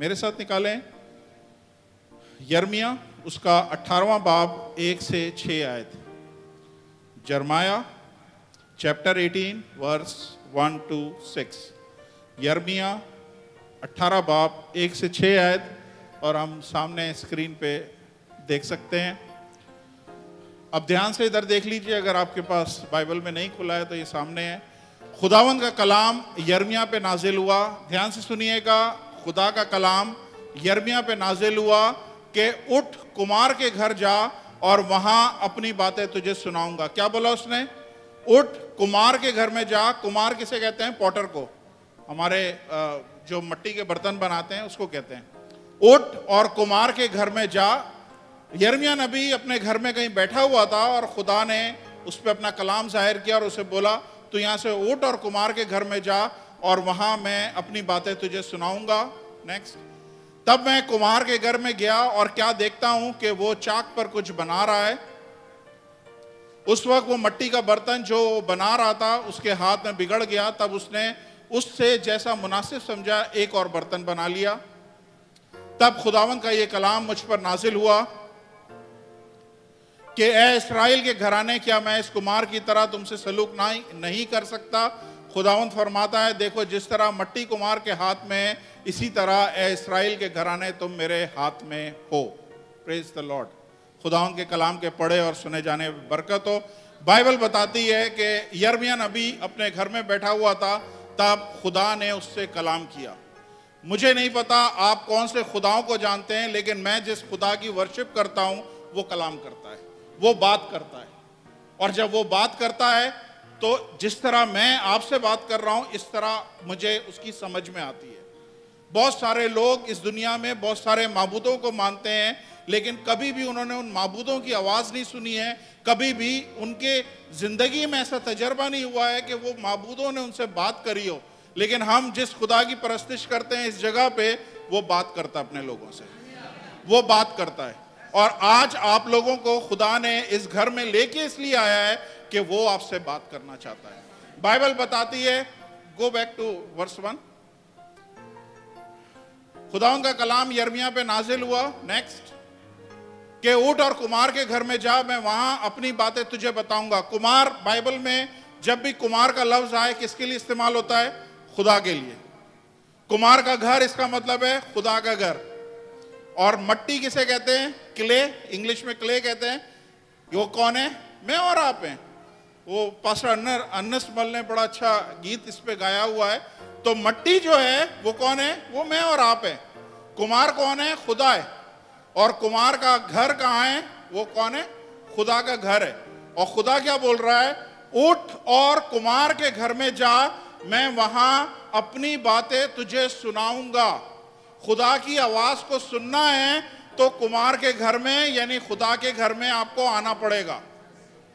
मेरे साथ निकालें यर्मिया उसका 18वां बाब 1 से 6 आयत। जरमाया चैप्टर 18 वर्स 1 to 6। यर्मिया 18 बाब 1 से 6 आयत और हम सामने स्क्रीन पे देख सकते हैं। अब ध्यान से इधर देख लीजिए, अगर आपके पास बाइबल में नहीं खुला है तो ये सामने है। खुदावंद का कलाम यर्मिया पे नाजिल हुआ। ध्यान से सुनिएगा, खुदा का कलाम यर्मिया पे नाजिल हुआ कि उठ कुमार के घर जा और वहां अपनी बातें तुझे सुनाऊंगा। क्या बोला उसने? उठ कुमार के घर में जा। कुमार किसे कहते हैं? पॉटर को, हमारे जो मिट्टी के बर्तन बनाते हैं उसको कहते हैं। उठ और कुमार के घर में जा। यर्मिया नबी अपने घर में कहीं बैठा हुआ था और खुदा ने उस पर अपना कलाम जाहिर किया और उसे बोला तू यहाँ से उठ और कुमार के घर में जा और वहां मैं अपनी बातें तुझे सुनाऊंगा। नेक्स्ट। तब मैं कुम्हार के घर में गया और क्या देखता हूं कि वो चाक पर कुछ बना रहा है। उस वक्त वो मिट्टी का बर्तन जो बना रहा था उसके हाथ में बिगड़ गया। तब उसने उससे जैसा मुनासिब समझा एक और बर्तन बना लिया। तब खुदावंद का ये कलाम मुझ पर नाजिल हुआ कि ए इस्राएल के घराने, क्या मैं इस कुमार की तरह तुमसे सलूक नहीं कर सकता? खुदावंद फरमाता है, देखो जिस तरह मिट्टी कुमार के हाथ में है इसी तरह ए इस्राएल के घराने तुम मेरे हाथ में हो। Praise the Lord. खुदावंद के कलाम के पढ़े और सुने जाने में बरकत हो। बाइबल बताती है कि यर्मिया नबी अपने घर में बैठा हुआ था, तब खुदा ने उससे कलाम किया। मुझे नहीं पता आप कौन से खुदाओं को जानते हैं, लेकिन मैं जिस खुदा की वर्शिप करता हूं वो कलाम करता है, वो बात करता है। और जब वो बात करता है तो जिस तरह मैं आपसे बात कर रहा हूं इस तरह मुझे उसकी समझ में आती है। बहुत सारे लोग इस दुनिया में बहुत सारे माबूदों को मानते हैं, लेकिन कभी भी उन्होंने उन माबूदों की आवाज़ नहीं सुनी है। कभी भी उनके ज़िंदगी में ऐसा तजर्बा नहीं हुआ है कि वो माबूदों ने उनसे बात करी हो। लेकिन हम जिस खुदा की परस्तिश करते हैं इस जगह पे, वो बात करता है अपने लोगों से, वो बात करता है। और आज आप लोगों को खुदा ने इस घर में लेके इसलिए आया है कि वो आपसे बात करना चाहता है। बाइबल बताती है, गो बैक टू वर्स 1। खुदावंद का कलाम यर्मिया पे नाजिल हुआ। नेक्स्ट। कि उठ और कुमार के घर में जा, मैं वहां अपनी बातें तुझे बताऊंगा। कुमार बाइबल में जब भी कुमार का लफ्ज आए किसके लिए इस्तेमाल होता है? खुदा के लिए। कुमार का घर इसका मतलब है खुदा का घर। और मिट्टी किसे कहते हैं? क्ले, इंग्लिश में क्ले कहते हैं। वो कौन है? मैं और आप हैं। वो पास्टर अन्नस मल ने बड़ा अच्छा गीत इस पे गाया हुआ है। तो मिट्टी जो है वो कौन है? वो मैं और आप है। कुमार कौन है? खुदा है। और कुमार का घर कहाँ है? वो कौन है? खुदा का घर है। और खुदा क्या बोल रहा है? उठ और कुमार के घर में जा, मैं वहां अपनी बातें तुझे सुनाऊंगा। खुदा की आवाज को सुनना है तो कुमार के घर में यानी खुदा के घर में आपको आना पड़ेगा।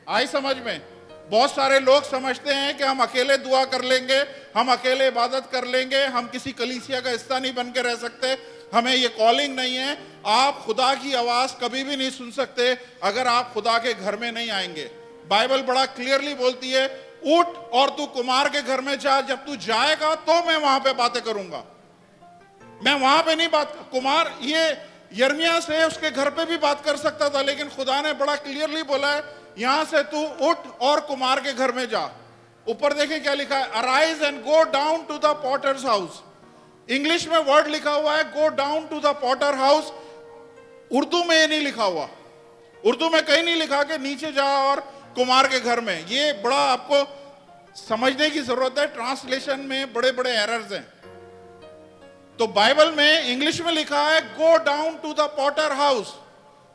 आई समझ में? बहुत सारे लोग समझते हैं कि हम अकेले दुआ कर लेंगे, हम अकेले इबादत कर लेंगे, हम किसी कलीसिया का हिस्सा नहीं बन के रह सकते, हमें ये कॉलिंग नहीं है। आप खुदा की आवाज कभी भी नहीं सुन सकते अगर आप खुदा के घर में नहीं आएंगे। बाइबल बड़ा क्लियरली बोलती है, उठ और तू कुमार के घर में जा। जब तू जाएगा तो मैं वहां पे बातें करूंगा, मैं वहां पे नहीं बात। कुमार ये यर्मिया से उसके घर पे भी बात कर सकता था, लेकिन खुदा ने बड़ा क्लियरली बोला है यहां से तू उठ और कुमार के घर में जा। ऊपर देखें क्या लिखा है? Arise and go down to the potter's house. English में वर्ड लिखा हुआ है go down to the potter house. Urdu में ये नहीं लिखा हुआ, उर्दू में कहीं नहीं लिखा कि नीचे जा और कुमार के घर में। ये बड़ा आपको समझने की जरूरत है, ट्रांसलेशन में बड़े बड़े एरर्स हैं। तो बाइबल में इंग्लिश में लिखा है go down to the potter house,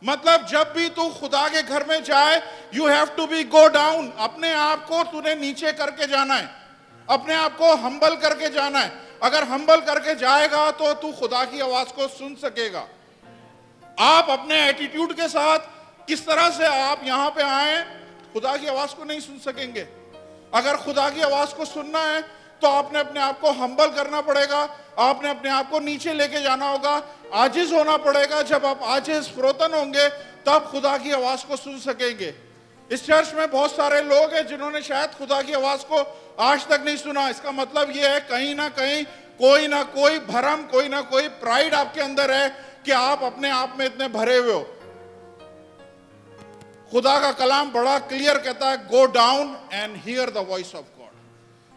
मतलब जब भी तू खुदा के घर में जाए you have to be go down. अपने आप को तूने नीचे करके जाना है, अपने आप को हम्बल करके जाना है। अगर हम्बल करके जाएगा तो तू खुदा की आवाज को सुन सकेगा। आप अपने एटीट्यूड के साथ किस तरह से आप यहां पे आए, खुदा की आवाज को नहीं सुन सकेंगे। अगर खुदा की आवाज को सुनना है तो आपने अपने आप को हम्बल करना पड़ेगा, आपने अपने आप को नीचे लेके जाना होगा, आजिज होना पड़ेगा। जब आप आजिज फरोतन होंगे तब खुदा की आवाज को सुन सकेंगे। इस चर्च में बहुत सारे लोग हैं जिन्होंने शायद खुदा की आवाज को आज तक नहीं सुना। इसका मतलब यह है कहीं ना कहीं कोई ना कोई भरम, कोई ना कोई प्राइड आपके अंदर है कि आप अपने आप में इतने भरे हुए हो। खुदा का कलाम बड़ा क्लियर कहता है, go down and here the voice of God.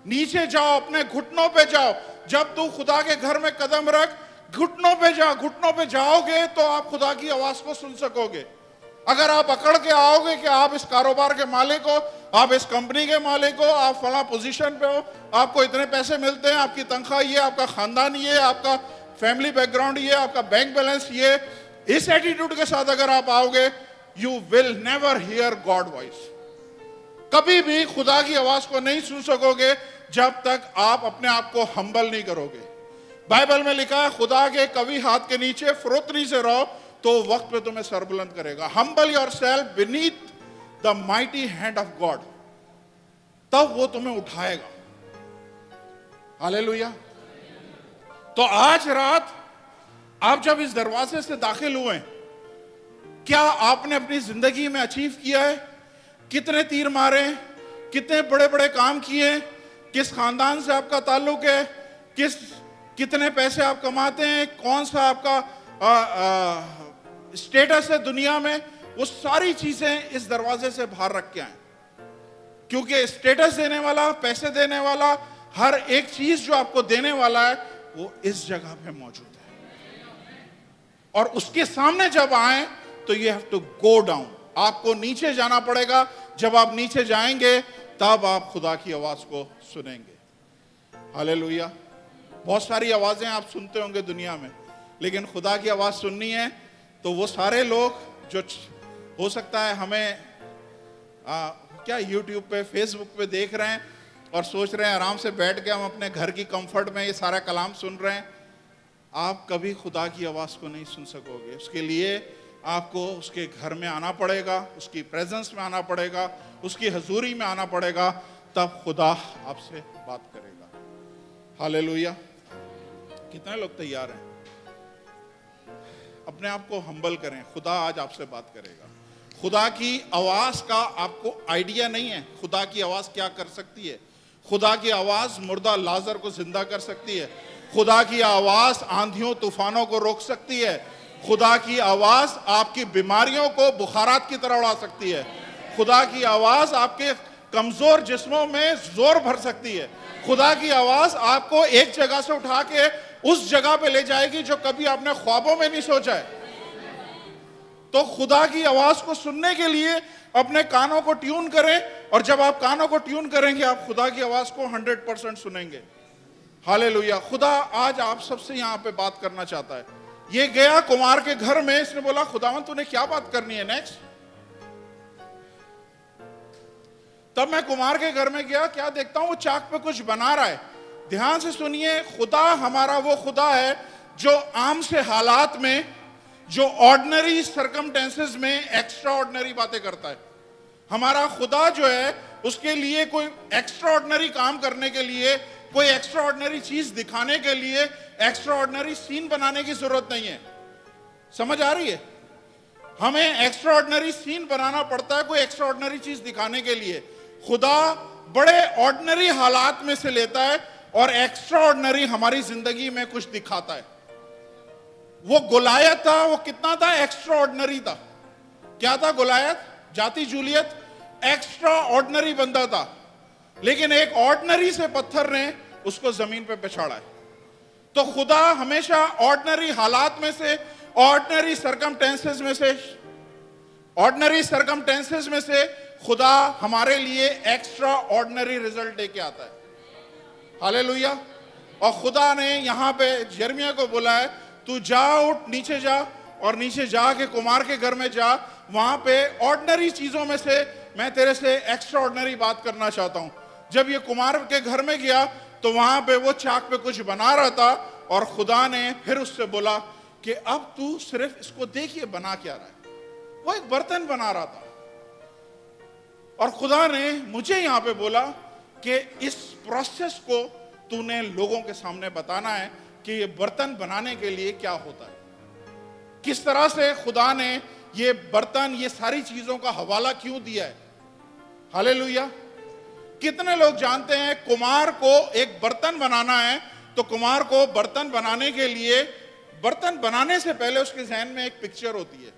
नीचे जाओ, अपने घुटनों पे जाओ। जब तू खुदा के घर में कदम रख, घुटनों पे जा, घुटनों पे जाओगे तो आप खुदा की आवाज को सुन सकोगे। अगर आप अकड़ के आओगे कि आप इस कारोबार के मालिक हो, आप इस कंपनी के मालिक हो, आप फला पोजीशन पे हो, आपको इतने पैसे मिलते हैं, आपकी तनख्वाह ये, आपका खानदान ये, आपका फैमिली बैकग्राउंड ये, आपका बैंक बैलेंस ये, इस एटीट्यूड के साथ अगर आप आओगे, you will never hear God voice. कभी भी खुदा की आवाज को नहीं सुन सकोगे जब तक आप अपने आप को हम्बल नहीं करोगे। बाइबल में लिखा है, खुदा के कभी हाथ के नीचे फरोतनी से रहो तो वक्त पे तुम्हें सरबुलंद करेगा। Humble yourself beneath the mighty hand of God, तब वो तुम्हें उठाएगा। हालेलुया। तो आज रात आप जब इस दरवाजे से दाखिल हुए, क्या आपने अपनी जिंदगी में अचीव किया है? कितने तीर मारे, कितने बड़े बड़े काम किए, किस खानदान से आपका ताल्लुक है, कितने पैसे आप कमाते हैं, कौन सा आपका स्टेटस है दुनिया में, वो सारी चीजें इस दरवाजे से बाहर रख के आए। क्योंकि स्टेटस देने वाला, पैसे देने वाला, हर एक चीज जो आपको देने वाला है वो इस जगह पे मौजूद है। और उसके सामने जब आए तो you have to go down, आपको नीचे जाना पड़ेगा। जब आप नीचे जाएंगे तब आप खुदा की आवाज को सुनेंगे। हालेलुया। बहुत सारी आवाजें आप सुनते होंगे दुनिया में, लेकिन खुदा की आवाज सुननी है तो वो सारे लोग जो हो सकता है हमें क्या यूट्यूब पे, फेसबुक पे देख रहे हैं और सोच रहे हैं आराम से बैठ के हम अपने घर की कंफर्ट में ये सारा कलाम सुन रहे हैं, आप कभी खुदा की आवाज को नहीं सुन सकोगे। उसके लिए आपको उसके घर में आना पड़ेगा, उसकी प्रेजेंस में आना पड़ेगा, उसकी हजूरी में आना पड़ेगा, तब खुदा आपसे बात करेगा। हालेलुया। कितने लोग तैयार हैं? अपने आप को हम्बल करें, खुदा आज आपसे बात करेगा। खुदा की आवाज का आपको आइडिया नहीं है, खुदा की आवाज क्या कर सकती है। खुदा की आवाज मुर्दा लाजर को जिंदा कर सकती है। खुदा की आवाज आंधियों तूफानों को रोक सकती है। खुदा की आवाज आपकी बीमारियों को बुखारात की तरह उड़ा सकती है। खुदा की आवाज आपके कमजोर जिस्मों में जोर भर सकती है। खुदा की आवाज आपको एक जगह से उठा के उस जगह पे ले जाएगी जो कभी आपने ख्वाबों में नहीं सोचा है। तो खुदा की आवाज को सुनने के लिए अपने कानों को ट्यून करें, और जब आप कानों को ट्यून करेंगे आप खुदा की आवाज को 100% सुनेंगे। हालेलुया। खुदा आज आप सबसे यहां पे बात करना चाहता है। ये गया कुमार के घर में, इसने बोला खुदावन तूने क्या बात करनी है नेक्स्ट। तब मैं कुमार के घर में गया, क्या देखता हूं वो चाक पे कुछ बना रहा है। ध्यान से सुनिए, खुदा हमारा वो खुदा है जो आम से हालात में, जो ऑर्डिनरी सर्कमटेंसेस में एक्स्ट्रा ऑर्डिनरी बातें करता है। हमारा खुदा जो है उसके लिए कोई एक्स्ट्रा ऑर्डिनरी काम करने के लिए, कोई एक्स्ट्रा ऑर्डिनरी चीज दिखाने के लिए एक्स्ट्रा ऑर्डिनरी सीन बनाने की जरूरत नहीं है। समझ आ रही है? हमें एक्स्ट्रा ऑर्डिनरी सीन बनाना पड़ता है कोई एक्स्ट्रा ऑर्डिनरी चीज दिखाने के लिए। खुदा बड़े ऑर्डिनरी हालात में से लेता है और एक्स्ट्रा ऑर्डिनरी हमारी जिंदगी में कुछ दिखाता है। वो गोलायत था, वो कितना था? एक्स्ट्रा ऑर्डिनरी था। क्या था गोलायत? जाति जूलियत, एक्स्ट्रा ऑर्डिनरी बंदा था, लेकिन एक ऑर्डिनरी से पत्थर ने उसको जमीन पे पिछाड़ा है। तो खुदा हमेशा ऑर्डिनरी हालात में से, ऑर्डिनरी सर्कमटेंसेस में से खुदा हमारे लिए एक्स्ट्रा ऑर्डिनरी रिजल्ट लेके आता है। हालेलुया। और खुदा ने यहां पे यिर्मयाह को बोला है, तू जा, उठ, नीचे जा, और नीचे जाके कुमार के घर में जा। वहां पे ऑर्डिनरी चीजों में से मैं तेरे से एक्स्ट्रा ऑर्डिनरी बात करना चाहता हूं। जब ये कुमार के घर में गया तो वहां पे वो चाक पे कुछ बना रहा था, और खुदा ने फिर उससे बोला कि अब तू सिर्फ इसको देखिए बना क्या रहा है। वो एक बर्तन बना रहा था, और खुदा ने मुझे यहां पे बोला कि इस प्रोसेस को तूने लोगों के सामने बताना है कि ये बर्तन बनाने के लिए क्या होता है, किस तरह से खुदा ने ये बर्तन, ये सारी चीजों का हवाला क्यों दिया है। हालेलुया। कितने लोग जानते हैं कुमार को एक बर्तन बनाना है तो कुम्हार को बर्तन बनाने के लिए, बर्तन बनाने से पहले उसके जहन में एक पिक्चर होती है।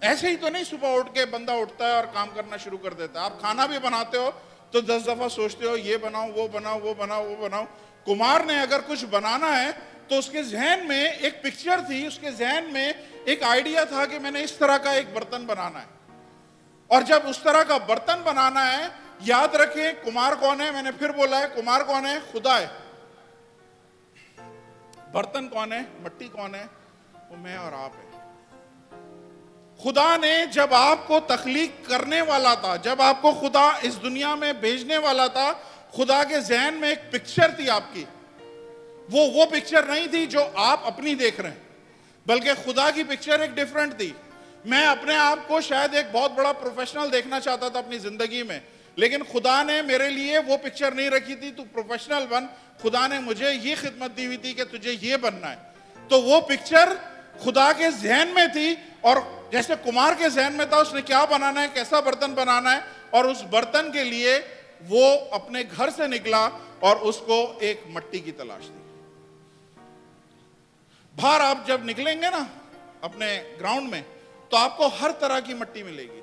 ऐसे ही तो नहीं सुबह उठ के बंदा उठता है और काम करना शुरू कर देता है। आप खाना भी बनाते हो तो 10 दफा सोचते हो ये बनाओ, वो बनाओ, वो बनाओ, वो बनाओ। कुम्हार ने अगर कुछ बनाना है तो उसके जहन में एक पिक्चर थी, उसके जहन में एक आइडिया था कि मैंने इस तरह का एक बर्तन बनाना है। और जब उस तरह का बर्तन बनाना है, याद रखें कुम्हार कौन है, मैंने फिर बोला है कुम्हार कौन है, खुदा है। बर्तन कौन है, मट्टी कौन है, वो मैं और आप है। खुदा ने जब आपको तख्लीक करने वाला था, जब आपको खुदा इस दुनिया में भेजने वाला था, खुदा के जहन में एक पिक्चर थी आपकी। वो पिक्चर नहीं थी जो आप अपनी देख रहे हैं, बल्कि खुदा की पिक्चर एक डिफरेंट थी। मैं अपने आप को शायद एक बहुत बड़ा प्रोफेशनल देखना चाहता था अपनी जिंदगी में, लेकिन खुदा ने मेरे लिए वो पिक्चर नहीं रखी थी, तू प्रोफेशनल बन। खुदा ने मुझे ये खिदमत दी हुई थी कि तुझे ये बनना है। तो वो पिक्चर खुदा के जहन में थी, और जैसे कुम्हार के जहन में था उसने क्या बनाना है, कैसा बर्तन बनाना है, और उस बर्तन के लिए वो अपने घर से निकला और उसको एक मट्टी की तलाश थी। बाहर आप जब निकलेंगे ना अपने ग्राउंड में, तो आपको हर तरह की मट्टी मिलेगी।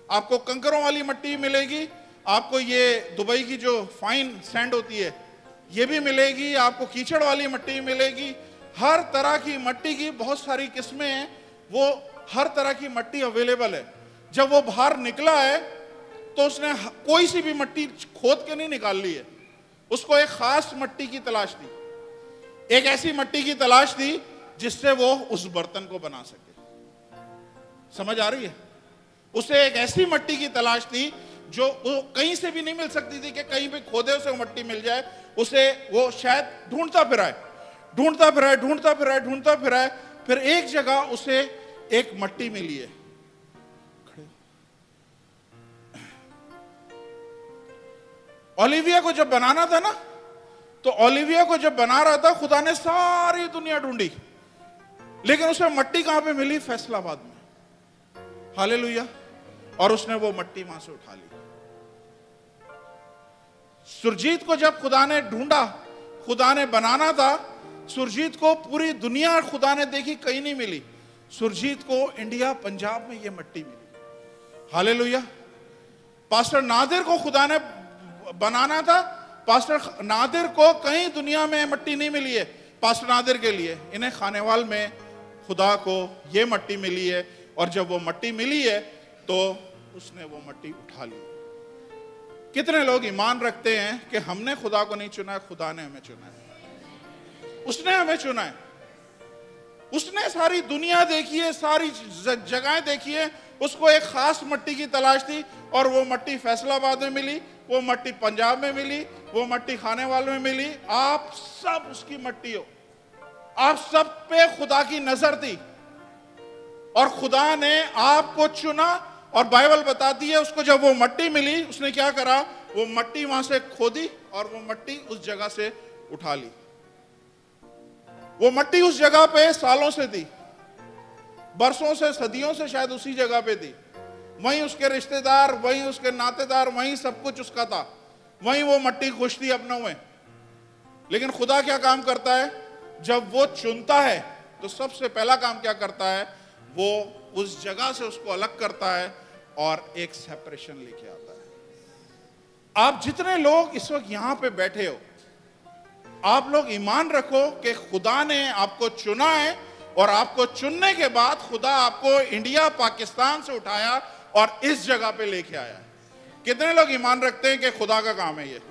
आपको कंकरों वाली मट्टी मिलेगी, आपको ये दुबई की जो फाइन सैंड होती है ये भी मिलेगी, आपको कीचड़ वाली मट्टी मिलेगी। हर तरह की मट्टी की बहुत सारी किस्में हैं, वो हर तरह की मट्टी अवेलेबल है। जब वो बाहर निकला है तो उसने कोई सी भी मट्टी खोद के नहीं निकाल ली है, उसको एक खास मट्टी की तलाश थी। एक ऐसी मट्टी की तलाश थी जिससे वो उस बर्तन को बना सके। समझ आ रही है? उसे एक ऐसी मट्टी की तलाश थी जो वो कहीं से भी नहीं मिल सकती थी कि कहीं भी खोदे उसे वो मट्टी मिल जाए। उसे वो शायद ढूंढता फिराए, ढूंढता फिराए, ढूंढता फिराए, ढूंढता फिराए, फिर एक जगह उसे एक मट्टी मिली है। ओलिविया को जब बनाना था ना, तो ओलिविया को जब बना रहा था खुदा ने सारी दुनिया ढूंढी, लेकिन उसे मट्टी कहां पे मिली? फैसलाबाद में। हालेलुया। और उसने वो मट्टी वहां से उठा ली। सुरजीत को जब खुदा ने ढूंढा, खुदा ने बनाना था, सुरजीत को पूरी दुनिया खुदा ने देखी, कहीं नहीं मिली। सुरजीत को इंडिया पंजाब में ये मट्टी मिली। हालेलुया। पास्टर नादिर को खुदा ने बनाना था, पास्टर नादिर को कहीं दुनिया में मट्टी नहीं मिली है। पास्टर नादिर के लिए इन्हें खानेवाल में खुदा को ये मट्टी मिली है, और जब वो मट्टी मिली है तो उसने वो मट्टी उठा ली। कितने लोग ईमान रखते हैं कि हमने खुदा को नहीं चुना है, खुदा ने हमें चुना है। उसने हमें चुना है। उसने सारी दुनिया देखी है, सारी जगहें देखी है, उसको एक खास मट्टी की तलाश थी, और वो मट्टी फैसलाबाद में मिली, वो मट्टी पंजाब में मिली, वो मट्टी खानेवाल में मिली। आप सब उसकी मट्टी हो, आप सब पे खुदा की नजर थी, और खुदा ने आपको चुना। और बाइबल बताती है उसको जब वो मट्टी मिली उसने क्या करा? वो मट्टी वहां से खोदी और वो मट्टी उस जगह से उठा ली। वो मट्टी उस जगह पे सालों से थी, बरसों से, सदियों से शायद उसी जगह पे थी। वहीं उसके रिश्तेदार, वहीं उसके नातेदार, वहीं सब कुछ उसका था, वहीं वो मट्टी खुश थी अपनों में। लेकिन खुदा क्या काम करता है? जब वो चुनता है तो सबसे पहला काम क्या करता है? वो उस जगह से उसको अलग करता है और एक सेपरेशन लेके आता है। आप जितने लोग इस वक्त यहां पे बैठे हो, आप लोग ईमान रखो कि खुदा ने आपको चुना है, और आपको चुनने के बाद खुदा आपको इंडिया पाकिस्तान से उठाया और इस जगह पे लेके आया। कितने लोग ईमान रखते हैं कि खुदा का काम है ये?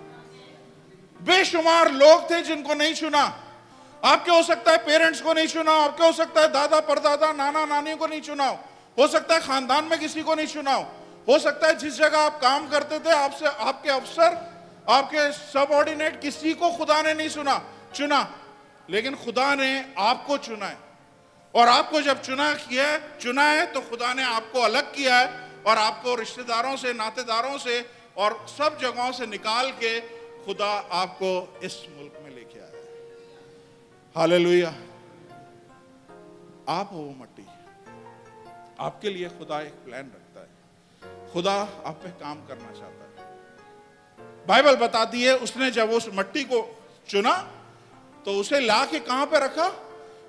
बेशुमार लोग थे जिनको नहीं चुना। आपके हो सकता है पेरेंट्स को नहीं चुना, आपके हो सकता है दादा परदादा नाना नानी को नहीं चुना हो सकता है खानदान में किसी को नहीं चुना हो सकता है जिस जगह आप काम करते थे आपसे आपके अफसर, आपके सबऑर्डिनेट, किसी को खुदा ने नहीं चुना, लेकिन खुदा ने आपको चुना है। और आपको जब चुना है तो खुदा ने आपको अलग किया है, और आपको रिश्तेदारों से, नातेदारों से और सब जगहों से निकाल के खुदा आपको इस मुल्क में लेके आया है। हालेलुया। आप हो वो मट्टी। आपके लिए खुदा एक प्लान रखता है, खुदा आप पे काम करना चाहता है। बाइबल बताती है उसने जब उस मट्टी को चुना तो उसे ला के कहां पे रखा?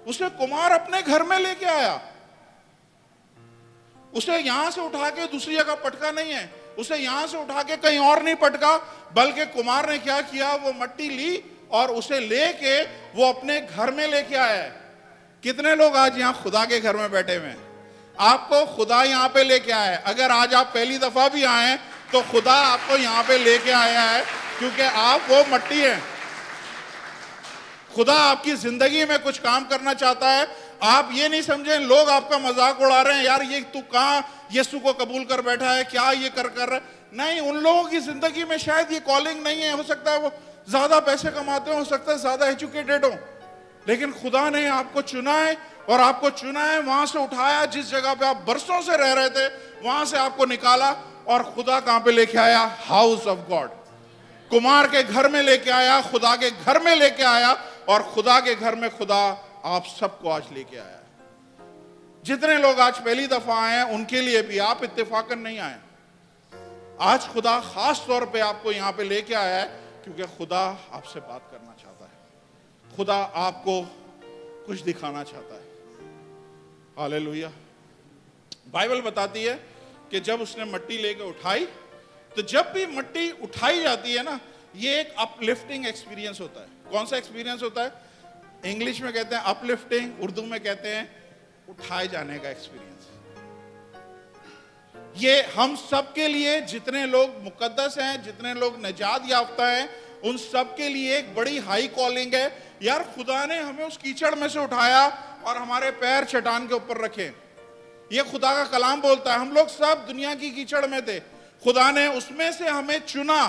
उसे कुम्हार अपने घर में लेके आया। उसे यहां से उठा के दूसरी जगह पटका नहीं है, उसे यहां से उठा के कहीं और नहीं पटका, बल्कि कुम्हार ने क्या किया, वो मिट्टी ली और उसे लेके वो अपने घर में लेके आया है। कितने लोग आज यहां खुदा के घर में बैठे हुए हैं? आपको खुदा यहां पे लेके आया है। अगर आज आप पहली दफा भी आए तो खुदा आपको यहां पे लेके आया है, क्योंकि आप वो मिट्टी हैं। खुदा आपकी जिंदगी में कुछ काम करना चाहता है। आप ये नहीं समझें लोग आपका मजाक उड़ा रहे हैं, यार ये तू कहां यीशु को कबूल कर बैठा है, क्या ये कर रहा है। नहीं, उन लोगों की जिंदगी में शायद ये कॉलिंग नहीं है। हो सकता है वो ज्यादा पैसे कमाते हो सकता है ज्यादा एजुकेटेड हो, लेकिन खुदा ने आपको चुना है और आपको चुना है, वहां से उठाया, जिस जगह पे आप बरसों से रह रहे थे वहां से आपको निकाला और खुदा कहां पे लेके आया? House of God. कुमार के घर में लेके आया, खुदा के घर में लेके आया, और खुदा के घर में खुदा आप सबको आज लेके आया। जितने लोग आज पहली दफा आए हैं उनके लिए भी आप इत्तेफाकन नहीं आए। आज खुदा खास तौर पे आपको यहां पे लेके आया है क्योंकि खुदा आपसे बात करना चाहता है, खुदा आपको कुछ दिखाना चाहता है। हालेलुया। बाइबल बताती है कि जब उसने मिट्टी लेके उठाई, तो जब भी मिट्टी उठाई जाती है ना, ये एक अपलिफ्टिंग एक्सपीरियंस होता है। कौन सा एक्सपीरियंस होता है? इंग्लिश में कहते हैं अपलिफ्टिंग, उर्दू में कहते हैं उठाए जाने का एक्सपीरियंस। ये हम सब के लिए, जितने लोग मुकद्दस हैं, जितने लोग निजात याफ्ता हैं, उन सब के लिए एक बड़ी हाई कॉलिंग है। यार खुदा ने हमें उस कीचड़ में से उठाया और हमारे पैर चट्टान के ऊपर रखे। ये खुदा का कलाम बोलता है। हम लोग सब दुनिया की कीचड़ में थे, खुदा ने उसमें से हमें चुना।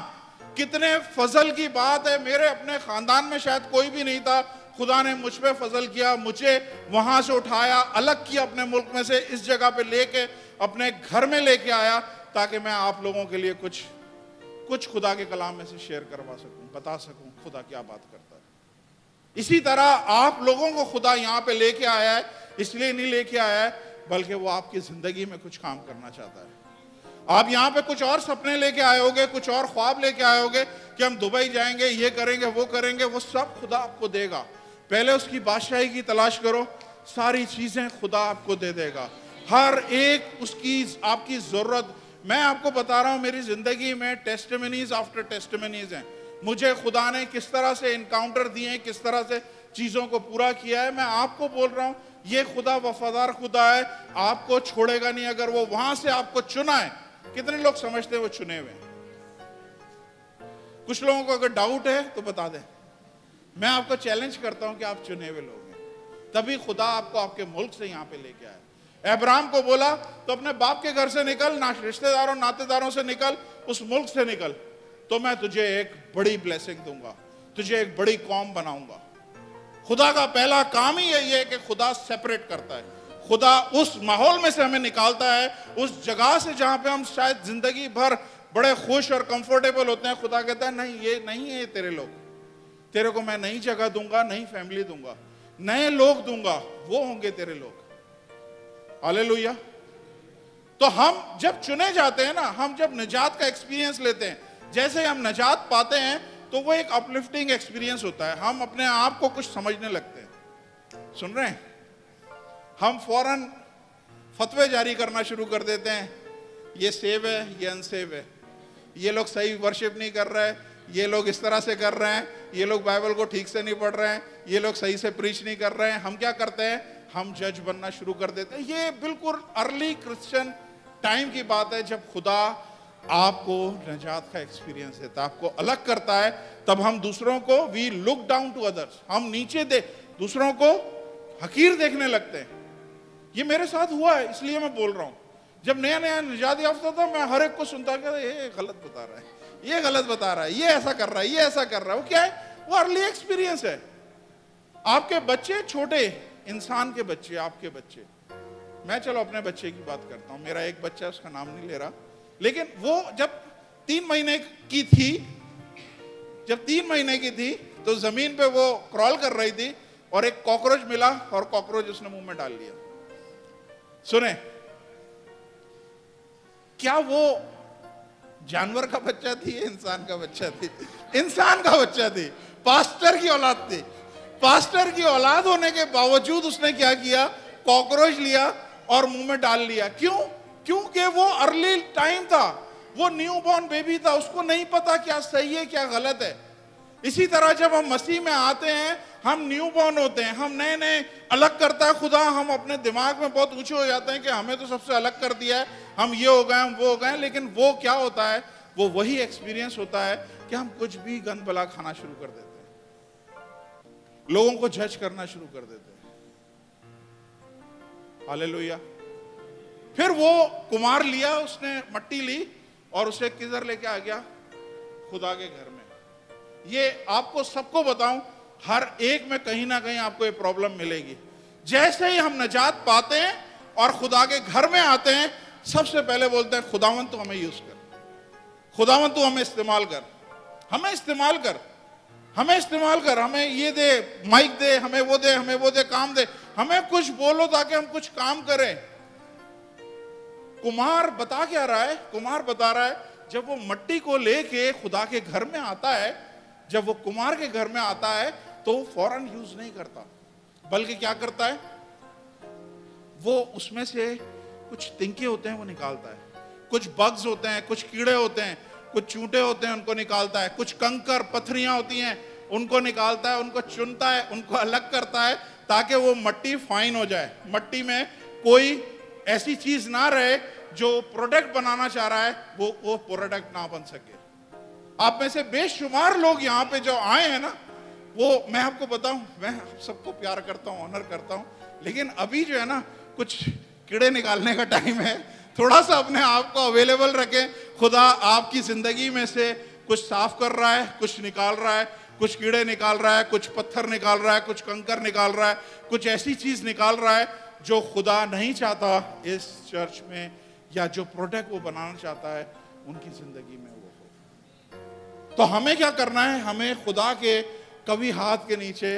कितने फजल की बात है। मेरे अपने खानदान में शायद कोई भी नहीं था, खुदा ने मुझ पे फजल किया, मुझे वहां से उठाया, अलग किया अपने मुल्क में से, इस जगह पे लेके अपने घर में लेके आया, ताकि मैं आप लोगों के लिए कुछ खुदा के कलाम में से शेयर करवा सकूं, बता सकूं खुदा क्या बात करता है। इसी तरह आप लोगों को खुदा यहाँ पे लेके आया है, इसलिए नहीं लेके आया है बल्कि वो आपकी जिंदगी में कुछ काम करना चाहता है। आप यहाँ पे कुछ और सपने लेके आए होगे, कुछ और ख्वाब लेके आए होगे कि हम दुबई जाएंगे, ये करेंगे, वो करेंगे। वो सब खुदा आपको देगा। पहले उसकी बादशाही की तलाश करो, सारी चीजें खुदा आपको दे देगा। हर एक उसकी आपकी जरूरत। मैं आपको बता रहा हूं, मेरी जिंदगी में टेस्टिमनीज आफ्टर टेस्टिमनीज हैं। मुझे खुदा ने किस तरह से इनकाउंटर दिए हैं, किस तरह से चीजों को पूरा किया है। मैं आपको बोल रहा हूं, ये खुदा वफादार खुदा है, आपको छोड़ेगा नहीं। अगर वो वहां से आपको चुना है, कितने लोग समझते हैं वो चुने हुए हैं? कुछ लोगों को अगर डाउट है तो बता दें। मैं आपको चैलेंज करता हूं कि आप चुने हुए लोग हैं, तभी खुदा आपको आपके मुल्क से यहां पे लेके आया। अब्राहम को बोला तो अपने बाप के घर से निकल, ना रिश्तेदारों नातेदारों से निकल, उस मुल्क से निकल, तो मैं तुझे एक बड़ी ब्लेसिंग दूंगा, तुझे एक बड़ी कौम बनाऊंगा। खुदा का पहला काम ही यही है कि खुदा सेपरेट करता है। खुदा उस माहौल में से हमें निकालता है, उस जगह से जहां पे हम शायद जिंदगी भर बड़े खुश और कंफर्टेबल होते हैं। खुदा कहता है नहीं, ये नहीं है तेरे लोग, तेरे को मैं नई जगह दूंगा, नई फैमिली दूंगा, नए लोग दूंगा, वो होंगे तेरे लोग। हालेलुया। तो हम जब चुने जाते हैं ना, हम जब निजात का एक्सपीरियंस लेते हैं, जैसे हम निजात पाते हैं तो वो एक अपलिफ्टिंग एक्सपीरियंस होता है। हम अपने आप को कुछ समझने लगते हैं। सुन रहे हैं? हम फौरन फतवे जारी करना शुरू कर देते हैं, ये सेव है, ये अनसेव है, ये लोग सही वर्शिप नहीं कर रहे हैं, ये लोग इस तरह से कर रहे हैं, ये लोग बाइबल को ठीक से नहीं पढ़ रहे हैं, ये लोग सही से प्रीच नहीं कर रहे हैं। हम क्या करते हैं? हम जज बनना शुरू कर देते हैं। ये बिल्कुल अर्ली क्रिश्चियन टाइम की बात है, जब खुदा आपको निजात का एक्सपीरियंस देता है, आपको अलग करता है, तब हम दूसरों को, we look down to others, हम नीचे दूसरों को हकीर देखने लगते हैं। ये मेरे साथ हुआ है, इसलिए मैं बोल रहा हूं। जब नया नया निजात याफ्ता था, मैं हर एक को सुनता कि ये गलत बता रहा है, ये गलत बता रहा है, ये ऐसा कर रहा है, ये ऐसा कर रहा है। वो क्या है? वो अर्ली एक्सपीरियंस है। आपके बच्चे, छोटे इंसान के बच्चे, आपके बच्चे, मैं चलो अपने बच्चे की बात करता हूं। मेरा एक बच्चा, उसका नाम नहीं ले रहा, लेकिन वो जब 3 महीने की थी, तो जमीन पे वो क्रॉल कर रही थी और एक कॉकरोच मिला और कॉकरोच उसने मुंह में डाल लिया। सुने, क्या वो जानवर का बच्चा थी, इंसान का बच्चा थी? इंसान का बच्चा थी। पास्टर की औलाद थी। पास्टर की औलाद होने के बावजूद उसने क्या किया, कॉकरोच लिया और मुंह में डाल लिया। क्यों? क्योंकि वो अर्ली टाइम था, वो न्यू बॉर्न बेबी था, उसको नहीं पता क्या सही है क्या गलत है। इसी तरह जब हम मसीह में आते हैं, हम न्यू बॉर्न होते हैं, हम नए नए अलग करता है खुदा, हम अपने दिमाग में बहुत ऊंचे हो जाते हैं कि हमें तो सबसे अलग कर दिया है, हम ये हो गए, हम वो हो गए। लेकिन वो क्या होता है, वो वही एक्सपीरियंस होता है कि हम कुछ भी गंद बला खाना शुरू कर देते हैं, लोगों को जज करना शुरू कर देते हैं। हालेलुया। फिर वो कुमार लिया, उसने मट्टी ली और उसे किधर लेके आ गया, खुदा के घर में। ये आपको सबको बताऊं, हर एक में कहीं ना कहीं आपको ये प्रॉब्लम मिलेगी। जैसे ही हम नजात पाते हैं और खुदा के घर में आते हैं, सबसे पहले बोलते हैं खुदावन तू हमें यूज कर, खुदावन तू हमें इस्तेमाल कर, हमें इस्तेमाल कर, हमें इस्तेमाल कर, हमें ये दे, माइक दे, हमें वो दे, हमें वो दे, काम दे, हमें कुछ बोलो ताकि हम कुछ काम करें। कुमार बता क्या रहा है? कुमार बता रहा है जब वो मट्टी को लेके खुदा के घर में आता है, जब वो कुमार के घर में आता है तो वो फौरन यूज नहीं करता, बल्कि क्या करता है, वो उसमें से कुछ तिनके होते हैं वो निकालता है, कुछ बग्स होते हैं, कुछ कीड़े होते हैं, कुछ चूंटे होते हैं उनको निकालता है, कुछ कंकर पत्थरियां होती हैं उनको निकालता है, उनको चुनता है, उनको अलग करता है ताकि वो मट्टी फाइन हो जाए, मट्टी में कोई ऐसी चीज ना रहे जो प्रोडक्ट बनाना चाह रहा है वो प्रोडक्ट ना बन सके। आप में से बेशुमार लोग यहाँ पे जो आए हैं ना, वो मैं आपको बताऊं, मैं सबको प्यार करता हूँ, ऑनर करता हूँ, लेकिन अभी जो है ना कुछ कीड़े निकालने का टाइम है। थोड़ा सा अपने आप को अवेलेबल रखें। खुदा आपकी जिंदगी में से कुछ साफ कर रहा है, कुछ निकाल रहा है, कुछ कीड़े निकाल रहा है, कुछ पत्थर निकाल रहा है, कुछ कंकर निकाल रहा है, कुछ ऐसी चीज निकाल रहा है जो खुदा नहीं चाहता इस चर्च में, या जो प्रोडक्ट वो बनाना चाहता है उनकी जिंदगी में वो हो। तो हमें क्या करना है? हमें खुदा के कभी हाथ के नीचे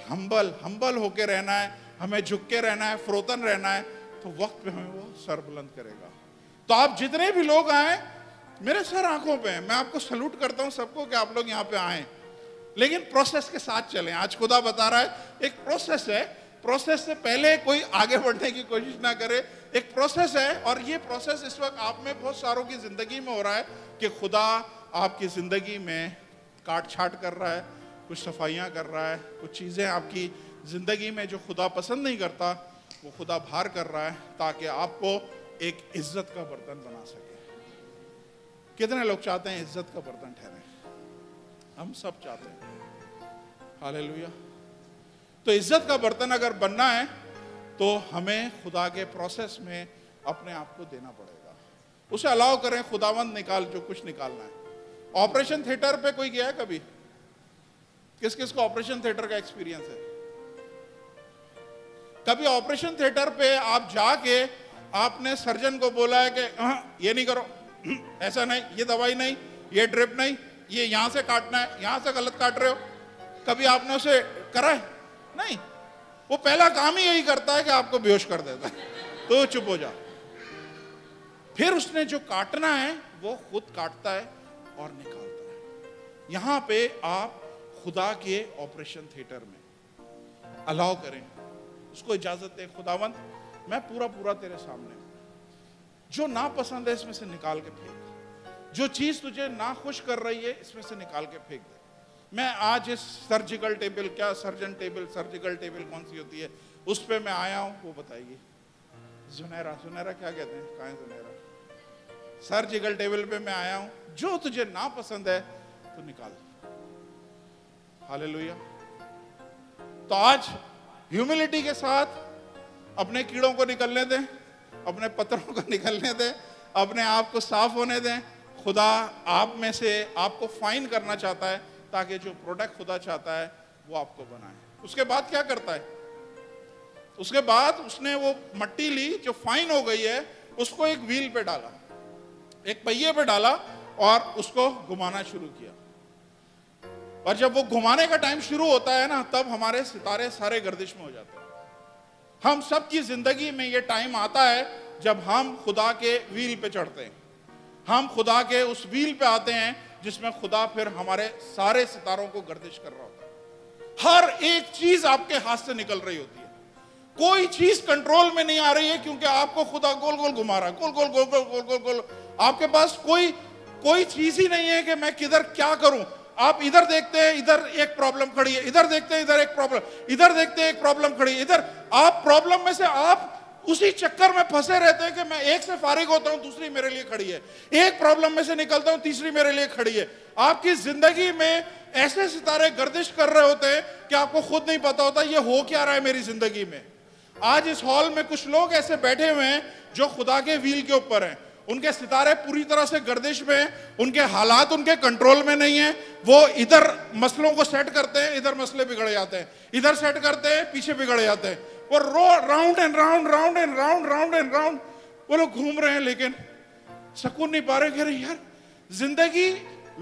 हम्बल होके रहना है, हमें झुक के रहना है, फ्रोतन रहना है, तो वक्त पे हमें वो सर बुलंद करेगा। तो आप जितने भी लोग आए, मेरे सर आंखों पे है, मैं आपको सलूट करता हूं सबको कि आप लोग यहाँ पे आए, लेकिन प्रोसेस के साथ चलें। आज खुदा बता रहा है एक प्रोसेस है, प्रोसेस से पहले कोई आगे बढ़ने की कोशिश ना करे, एक प्रोसेस है। और ये प्रोसेस इस वक्त आप में बहुत सारों की जिंदगी में हो रहा है कि खुदा आपकी जिंदगी में काट छाट कर रहा है, कुछ सफाइयाँ कर रहा है, कुछ चीज़ें आपकी जिंदगी में जो खुदा पसंद नहीं करता वो खुदा बाहर कर रहा है ताकि आपको एक इज्जत का बर्तन बना सके। कितने लोग चाहते हैं इज्जत का बर्तन ठहरे? हम सब चाहते हैं। हालेलुया। तो इज्जत का बर्तन अगर बनना है तो हमें खुदा के प्रोसेस में अपने आप को देना पड़ेगा, उसे अलाउ करें, खुदावंद निकाल जो कुछ निकालना है। ऑपरेशन थिएटर पे कोई गया है कभी? किस किस को ऑपरेशन थिएटर का एक्सपीरियंस है? कभी ऑपरेशन थिएटर पे आप जाके आपने सर्जन को बोला है कि ये नहीं करो, ऐसा नहीं, ये दवाई नहीं, ये ड्रिप नहीं, ये यहां से काटना है, यहां से गलत काट रहे हो? कभी आपने उसे करा है? नहीं। वो पहला काम ही यही करता है कि आपको बेहोश कर देता है, तो चुप हो जा। फिर उसने जो काटना है वो खुद काटता है और निकालता है। यहां पे आप खुदा के ऑपरेशन थिएटर में अलाउ करें, उसको इजाजत दें, खुदावंद मैं पूरा तेरे सामने हूं, जो ना पसंद है इसमें से निकाल के फेंक, जो चीज तुझे ना खुश कर रही है इसमें से निकाल के फेंक दे। मैं आज इस सर्जिकल टेबल, क्या सर्जन टेबल, सर्जिकल टेबल कौन सी होती है, उस पे मैं आया हूं, वो बताइए। जुनैरा, जुनैरा क्या कहते हैं, कहां है जुनैरा? सर्जिकल टेबल पे मैं आया हूं, जो तुझे ना पसंद है तो निकाल। हालेलुया। तो आज ह्यूमिलिटी के साथ अपने कीड़ों को निकलने दें, अपने पत्थरों को निकलने दें, अपने आप को साफ होने दें। खुदा आप में से आपको फाइन करना चाहता है ताकि जो प्रोडक्ट खुदा चाहता है वो आपको बनाए। उसके बाद क्या करता है? उसके बाद उसने वो मट्टी ली जो फाइन हो गई है, उसको एक व्हील पे डाला, एक पहिए पे डाला और उसको घुमाना शुरू किया। और जब वो घुमाने का टाइम शुरू होता है ना, तब हमारे सितारे सारे गर्दिश में हो जाते हैं। हम सबकी जिंदगी में ये टाइम आता है जब हम खुदा के व्हील पे चढ़ते हैं, हम खुदा के उस व्हील पे आते हैं जिसमें खुदा फिर हमारे सारे सितारों को गर्दिश कर रहा होता है। हर एक चीज आपके हाथ से निकल रही होती है, कोई चीज कंट्रोल में नहीं आ रही है, क्योंकि आपको खुदा गोल गोल घुमा रहा है, गोल गोल गोल गोल गोल गोल गोल। आपके पास कोई चीज ही नहीं है कि मैं किधर क्या करूं। आप इधर देखते हैं, इधर एक प्रॉब्लम खड़ी है, इधर देखते हैं, इधर एक प्रॉब्लम, इधर देखते हैं, एक प्रॉब्लम खड़ी है, इधर। आप प्रॉब्लम में से आप उसी चक्कर में फंसे रहते हैं कि मैं एक से फारिग होता हूं, दूसरी मेरे लिए खड़ी है, एक प्रॉब्लम में से निकलता हूं, तीसरी मेरे लिए खड़ी है। आपकी जिंदगी में ऐसे सितारे गर्दिश कर रहे होते हैं कि आपको खुद नहीं पता होता ये हो क्या रहा है मेरी जिंदगी में। आज इस हॉल में कुछ लोग ऐसे बैठे हुए हैं जो खुदा के व्हील के ऊपर हैं, उनके सितारे पूरी तरह से गर्दिश में हैं, उनके हालात उनके कंट्रोल में नहीं है। वो इधर मसलों को सेट करते हैं, इधर मसले बिगड़ जाते हैं, इधर सेट करते हैं, पीछे बिगड़ जाते हैं। वो round and round round and round round and round वो लोग घूम रहे हैं, लेकिन सुकून नहीं पा रहे। कह रहे यार जिंदगी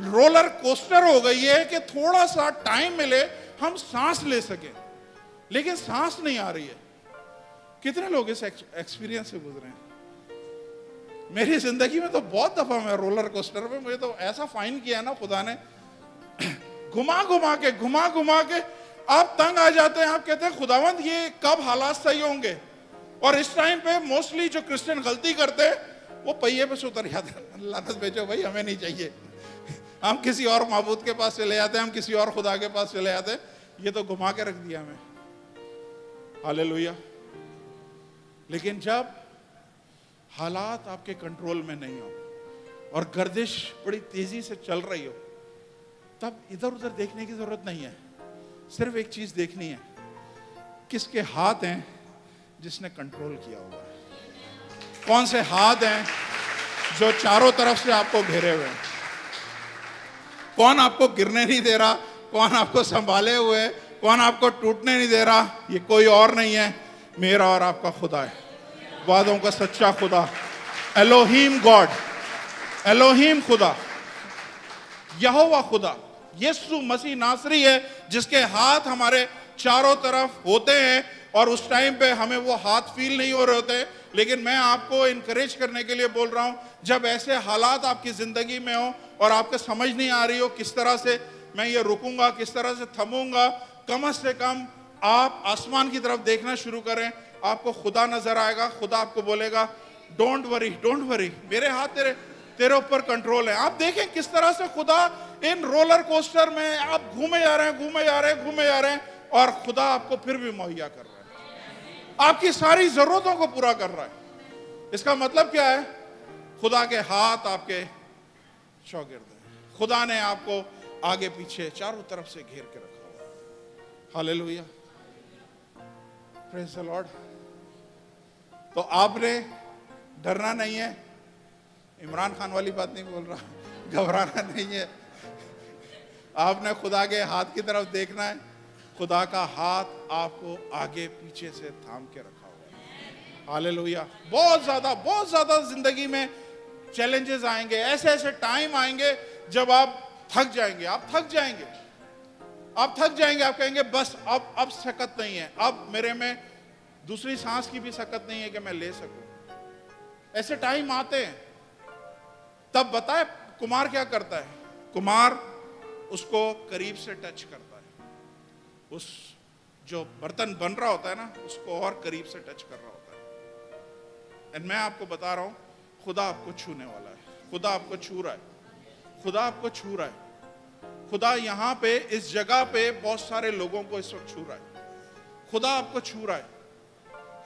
रोलर कोस्टर हो गई है कि थोड़ा सा टाइम मिले हम सांस ले सके, लेकिन सांस नहीं आ रही है। कितने लोग इस एक्सपीरियंस से गुजरे हैं? मेरी जिंदगी में तो बहुत दफा मैं रोलर कोस्टर में, मुझे तो ऐसा फाइन किया ना खुदा ने, घुमा घुमा के आप तंग आ जाते हैं। आप कहते हैं खुदावंद ये कब हालात सही होंगे। और इस टाइम पे मोस्टली जो क्रिश्चियन गलती करते हैं वो पहिए पे से उतर जाते हैं। लानत भेजो भाई, हमें नहीं चाहिए, हम किसी और माबूद के पास चले जाते हैं, हम किसी और खुदा के पास चले जाते हैं। ये तो घुमा के रख दिया हमें। हालेलुया। लेकिन जब हालात आपके कंट्रोल में नहीं हो और गर्दिश बड़ी तेजी से चल रही हो, तब इधर उधर देखने की जरूरत नहीं है। सिर्फ एक चीज देखनी है, किसके हाथ हैं जिसने कंट्रोल किया हुआ है। कौन से हाथ हैं जो चारों तरफ से आपको घेरे हुए हैं। कौन आपको गिरने नहीं दे रहा, कौन आपको संभाले हुए है, कौन आपको टूटने नहीं दे रहा। ये कोई और नहीं है, मेरा और आपका खुदा है, वादों का सच्चा खुदा, एलोहीम गॉड, एलोहीम खुदा, यहोवा खुदा, यीशु मसीह नासरी है जिसके हाथ हमारे चारों तरफ होते हैं। और उस टाइम पे हमें वो हाथ फील नहीं हो रहे होते, लेकिन मैं आपको इनकरेज करने के लिए बोल रहा हूं, जब ऐसे हालात आपकी जिंदगी में हो और आपको समझ नहीं आ रही हो किस तरह से मैं ये रुकूंगा, किस तरह से थमूंगा, कम से कम आप आसमान की तरफ देखना शुरू करें। आपको खुदा नजर आएगा, खुदा आपको बोलेगा डोंट वरी, मेरे हाथ तेरे ऊपर कंट्रोल है। आप देखें किस तरह से खुदा इन रोलर कोस्टर में आप घूमे जा रहे हैं और खुदा आपको फिर भी मुहैया कर रहा है, आपकी सारी जरूरतों को पूरा कर रहा है। इसका मतलब क्या है? खुदा के हाथ आपके शौगिर्द हैं। खुदा ने आपको आगे पीछे चारों तरफ से घेर के रखा हुआ है। Hallelujah, praise the Lord. तो आपने डरना नहीं है, इमरान खान वाली बात नहीं बोल रहा, घबराना नहीं है। आपने खुदा के हाथ की तरफ देखना है। खुदा का हाथ आपको आगे पीछे से थाम के रखा हुआ है। हालेलुया। बहुत ज्यादा जिंदगी में चैलेंजेस आएंगे, ऐसे टाइम आएंगे जब आप थक जाएंगे, आप थक जाएंगे, आप कहेंगे बस अब सकत नहीं है, अब मेरे में दूसरी सांस की भी सकत नहीं है कि मैं ले सकूं। ऐसे टाइम आते हैं। तब बताए कुमार क्या करता है? कुमार उसको करीब से टच करता है, उस जो बर्तन बन रहा होता है ना, उसको और करीब से टच कर रहा होता है। एंड मैं आपको बता रहा हूं, खुदा आपको छूने वाला है, खुदा आपको छू रहा है, खुदा आपको छू रहा है। खुदा यहां पे इस जगह पे बहुत सारे लोगों को इस वक्त छू रहा है। खुदा आपको छू रहा है,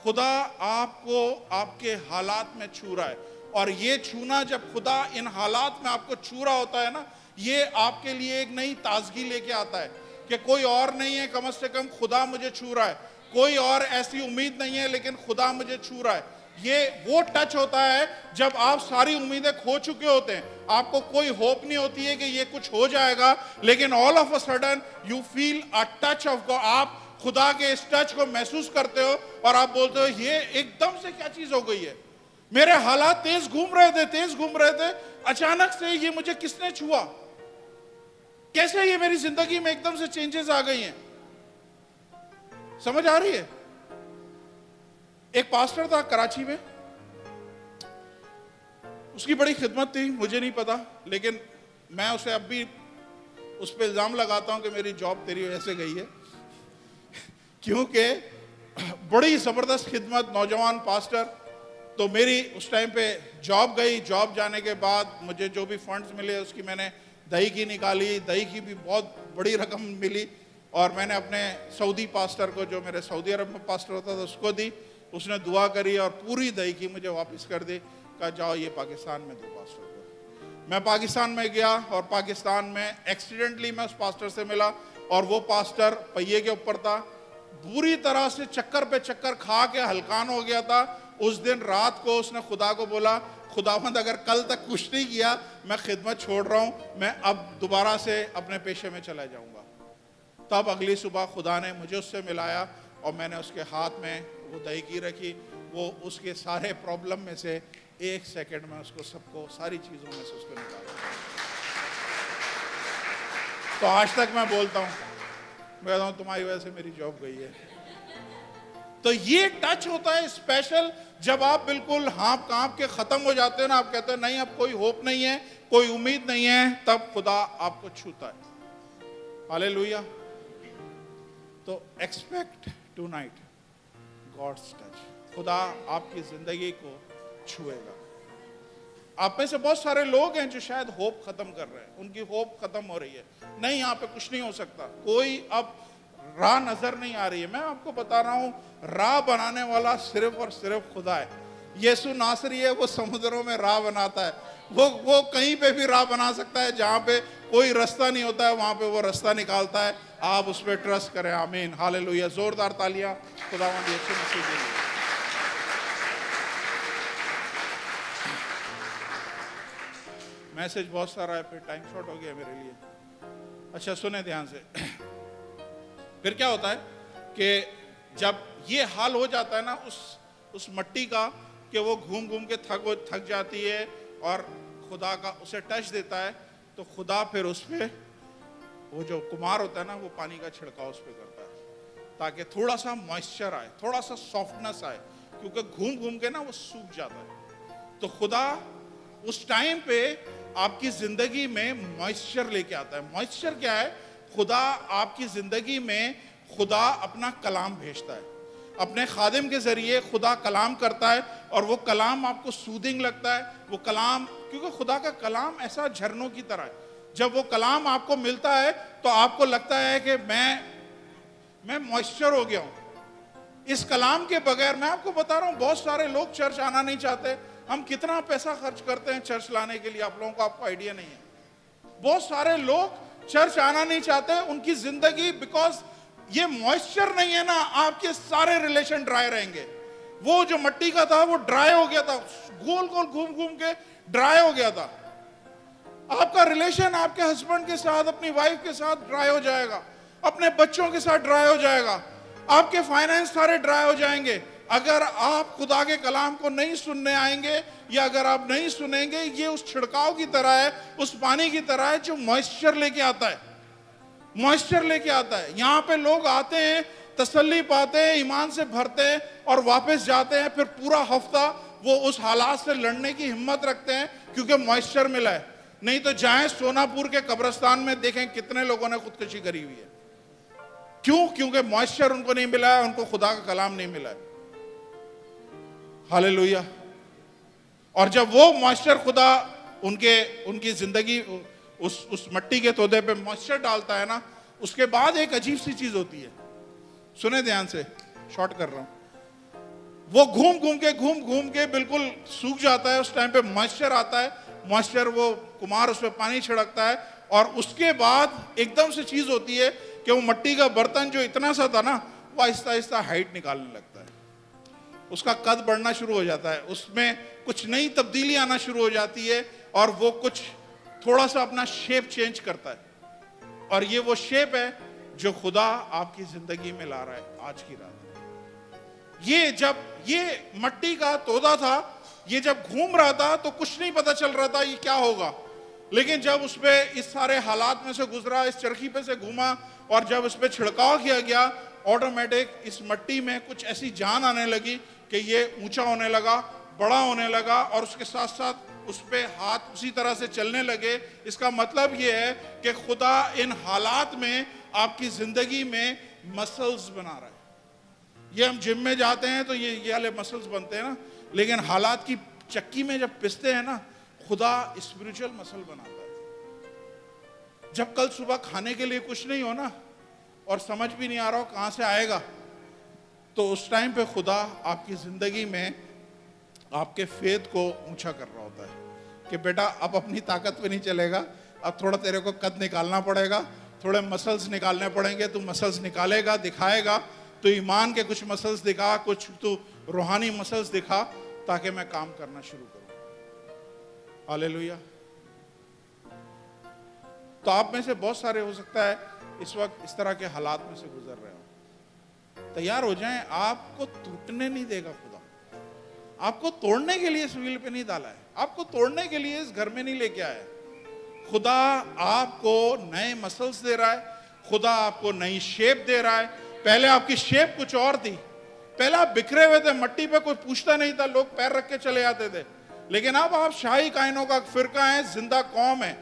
खुदा आपको आपके हालात में छू रहा है। और ये छूना, जब खुदा इन हालात में आपको छू रहा होता है ना, ये आपके लिए एक नई ताजगी लेके आता है कि कोई और नहीं है, कम से कम खुदा मुझे छू रहा है। कोई और ऐसी उम्मीद नहीं है, लेकिन खुदा मुझे छू रहा है। ये वो टच होता है जब आप सारी उम्मीदें खो चुके होते हैं, आपको कोई होप नहीं होती है कि ये कुछ हो जाएगा, लेकिन all of a sudden you feel a touch of God. आप खुदा के इस टच को महसूस करते हो और आप बोलते हो ये एकदम से क्या चीज हो गई है। मेरे हालात तेज घूम रहे थे, अचानक से ये मुझे किसने छुआ, कैसे ये मेरी जिंदगी में एकदम से चेंजेस आ गई हैं। समझ आ रही है? एक पास्टर था कराची में, उसकी बड़ी खिदमत थी, मुझे नहीं पता, लेकिन मैं उसे अब भी उस पर इल्ज़ाम लगाता हूं कि मेरी जॉब तेरी वजह से गई है, क्योंकि बड़ी ज़बरदस्त खिदमत, नौजवान पास्टर। तो मेरी उस टाइम पे जॉब गई। जॉब जाने के बाद मुझे जो भी फंड्स मिले उसकी मैंने दही की निकाली, दही की भी बहुत बड़ी रकम मिली, और मैंने अपने सऊदी पास्टर को, जो मेरे सऊदी अरब में पास्टर होता था, उसको दी। उसने दुआ करी और पूरी दही की मुझे वापस कर दी। कहा जाओ ये पाकिस्तान में दो पास्टर को। मैं पाकिस्तान में गया और पाकिस्तान में एक्सीडेंटली मैं उस पास्टर से मिला, और वो पास्टर पहिए के ऊपर था, बुरी तरह से चक्कर पे चक्कर खा के हलकान हो गया था। उस दिन रात को उसने खुदा को बोला, खुदावंद अगर कल तक कुछ नहीं किया, मैं खिदमत छोड़ रहा हूं, मैं अब दोबारा से अपने पेशे में चला जाऊंगा। तब अगली सुबह खुदा ने मुझे उससे मिलाया और मैंने उसके हाथ में वो दही की रखी। वो उसके सारे प्रॉब्लम में से 1 सेकंड में उसको सबको, सारी चीज़ों में से उसको निकाला। तो आज तक मैं बोलता हूँ, मैं कहता हूँ तुम्हारी वजह से मेरी जॉब गई है। तो ये टच होता है स्पेशल, जब आप बिल्कुल हाँप काँप के ख़त्म हो जाते हैं ना, आप कहते हैं नहीं अब कोई होप नहीं है, कोई उम्मीद नहीं है, तब खुदा आपको छूता है। हालेलुया। तो एक्सपेक्ट टुनाइट गॉड्स टच। खुदा आपकी जिंदगी को छुएगा। आप में से बहुत सारे लोग हैं जो शायद होप खत्म कर रहे हैं, उनकी होप खत्म हो रही है, नहीं यहाँ पे कुछ नहीं हो सकता, कोई अब राह नजर नहीं आ रही है। मैं आपको बता रहा हूं, राह बनाने वाला सिर्फ और सिर्फ खुदा है। यीशु नासरी है, वो समुद्रों में राह बनाता है। वो कहीं पे भी राह बना सकता है, जहां पे कोई रास्ता नहीं होता है वहां पे वो रास्ता निकालता है। आप उस पर ट्रस्ट करें। आमीन, हालेलुया। जोरदार तालियां खुदावंद यीशु मसीह के लिए। मैसेज बहुत सारा है, फिर टाइम शॉर्ट हो गया मेरे लिए। अच्छा सुने ध्यान से। फिर क्या होता है कि जब ये हाल हो जाता है ना उस मट्टी का, कि वो घूम घूम के थक जाती है और खुदा का उसे टच देता है, तो खुदा फिर उस पे वो जो कुम्हार होता है ना, वो पानी का छिड़काव उस पे करता है, ताकि थोड़ा सा मॉइस्चर आए, थोड़ा सा सॉफ्टनेस आए, क्योंकि घूम घूम के ना वो सूख जाता है। तो खुदा उस टाइम पे आपकी जिंदगी में मॉइस्चर लेके आता है। मॉइस्चर क्या है? खुदा आपकी जिंदगी में, खुदा अपना कलाम भेजता है, अपने खादिम के जरिए खुदा कलाम करता है, और वो कलाम आपको सूदिंग लगता है। वो कलाम, क्योंकि खुदा का कलाम ऐसा झरनों की तरह है, जब वो कलाम आपको मिलता है तो आपको लगता है कि मैं मॉइस्चर हो गया हूं इस कलाम के बगैर। मैं आपको बता रहा हूं, बहुत सारे लोग चर्च आना नहीं चाहते। हम कितना पैसा खर्च करते हैं चर्च लाने के लिए, आप लोगों को आपको आइडिया नहीं है। बहुत सारे लोग चर्च आना नहीं चाहते, उनकी जिंदगी, बिकॉज ये मॉइस्चर नहीं है ना, आपके सारे रिलेशन ड्राई रहेंगे। वो जो मट्टी का था वो ड्राई हो गया था, गोल गोल घूम घूम के ड्राई हो गया था। आपका रिलेशन आपके हस्बैंड के साथ, अपनी वाइफ के साथ ड्राई हो जाएगा, अपने बच्चों के साथ ड्राई हो जाएगा, आपके फाइनेंस सारे ड्राई हो जाएंगे अगर आप खुदा के कलाम को नहीं सुनने आएंगे, या अगर आप नहीं सुनेंगे। ये उस छिड़काव की तरह है, उस पानी की तरह है जो मॉइस्चर लेके आता है, मॉइस्चर लेके आता है। यहाँ पे लोग आते हैं, तसल्ली पाते हैं, ईमान से भरते हैं और वापस जाते हैं। फिर पूरा हफ्ता वो उस हालात से लड़ने की हिम्मत रखते हैं, क्योंकि मॉइस्चर मिला है। नहीं तो जाएं सोनापुर के कब्रिस्तान में, देखें कितने लोगों ने खुदकुशी करी हुई है। क्यों? क्योंकि मॉइस्चर उनको नहीं मिला है, उनको खुदा का कलाम नहीं मिला है। हालेलुया। और जब वो मॉइस्चर खुदा उनकी जिंदगी, उस मट्टी के तोदे पे मॉइस्चर डालता है ना, उसके बाद एक अजीब सी चीज होती है। सुने ध्यान से, शॉर्ट कर रहा हूं। वो घूम घूम के बिल्कुल सूख जाता है। उस टाइम पे मॉइस्चर आता है, मॉइस्चर, वो कुम्हार उस पर पानी छिड़कता है, और उसके बाद एकदम से चीज होती है कि वो मट्टी का बर्तन जो इतना सा था ना, वो आहिस्ता आहिस्ता हाइट निकालने लगता है, उसका कद बढ़ना शुरू हो जाता है, उसमें कुछ नई तब्दीली आना शुरू हो जाती है, और वो कुछ थोड़ा सा अपना शेप चेंज करता है। और ये वो शेप है जो खुदा आपकी जिंदगी में ला रहा है आज की रात। ये जब ये मट्टी का तोदा था, ये जब घूम रहा था तो कुछ नहीं पता चल रहा था ये क्या होगा, लेकिन जब उस पे इस सारे हालात में से गुजरा, इस चरखी पे से घूमा, और जब उस पे छिड़काव किया गया, ऑटोमेटिक इस मट्टी में कुछ ऐसी जान आने लगी कि ये ऊंचा होने लगा, बड़ा होने लगा, और उसके साथ साथ उस पे हाथ उसी तरह से चलने लगे। इसका मतलब ये है कि खुदा इन हालात में आपकी जिंदगी में मसल्स बना रहा है। ये हम जिम में जाते हैं तो ये वाले मसल्स बनते हैं ना, लेकिन हालात की चक्की में जब पिसते हैं ना, खुदा स्पिरिचुअल मसल बनाता है। जब कल सुबह खाने के लिए कुछ नहीं हो ना, और समझ भी नहीं आ रहा हो कहां से आएगा, तो उस टाइम पे खुदा आपकी जिंदगी में आपके फेथ को ऊंचा कर रहा होता है कि बेटा अब अपनी ताकत पे नहीं चलेगा, अब थोड़ा तेरे को कद निकालना पड़ेगा, थोड़े मसल्स निकालने पड़ेंगे। तू मसल्स निकालेगा, दिखाएगा, तो ईमान के कुछ मसल्स दिखा, कुछ तू रूहानी मसल्स दिखा, ताकि मैं काम करना शुरू करूं। हालेलुया। तो आप में से बहुत सारे हो सकता है इस वक्त इस तरह के हालात में से गुजर रहे हो। तैयार हो जाएं, आपको टूटने नहीं देगा खुदा। आपको तोड़ने के लिए इस व्हील पे नहीं डाला है, आपको तोड़ने के लिए इस घर में नहीं लेके आया है। खुदा आपको नए मसल्स दे रहा है, खुदा आपको नई शेप दे रहा है। पहले आपकी शेप कुछ और थी, पहले आप बिखरे हुए थे, मट्टी पे कोई पूछता नहीं था, लोग पैर रख के चले जाते थे। लेकिन अब आप शाही कायनों का फिरका है, जिंदा कौम है।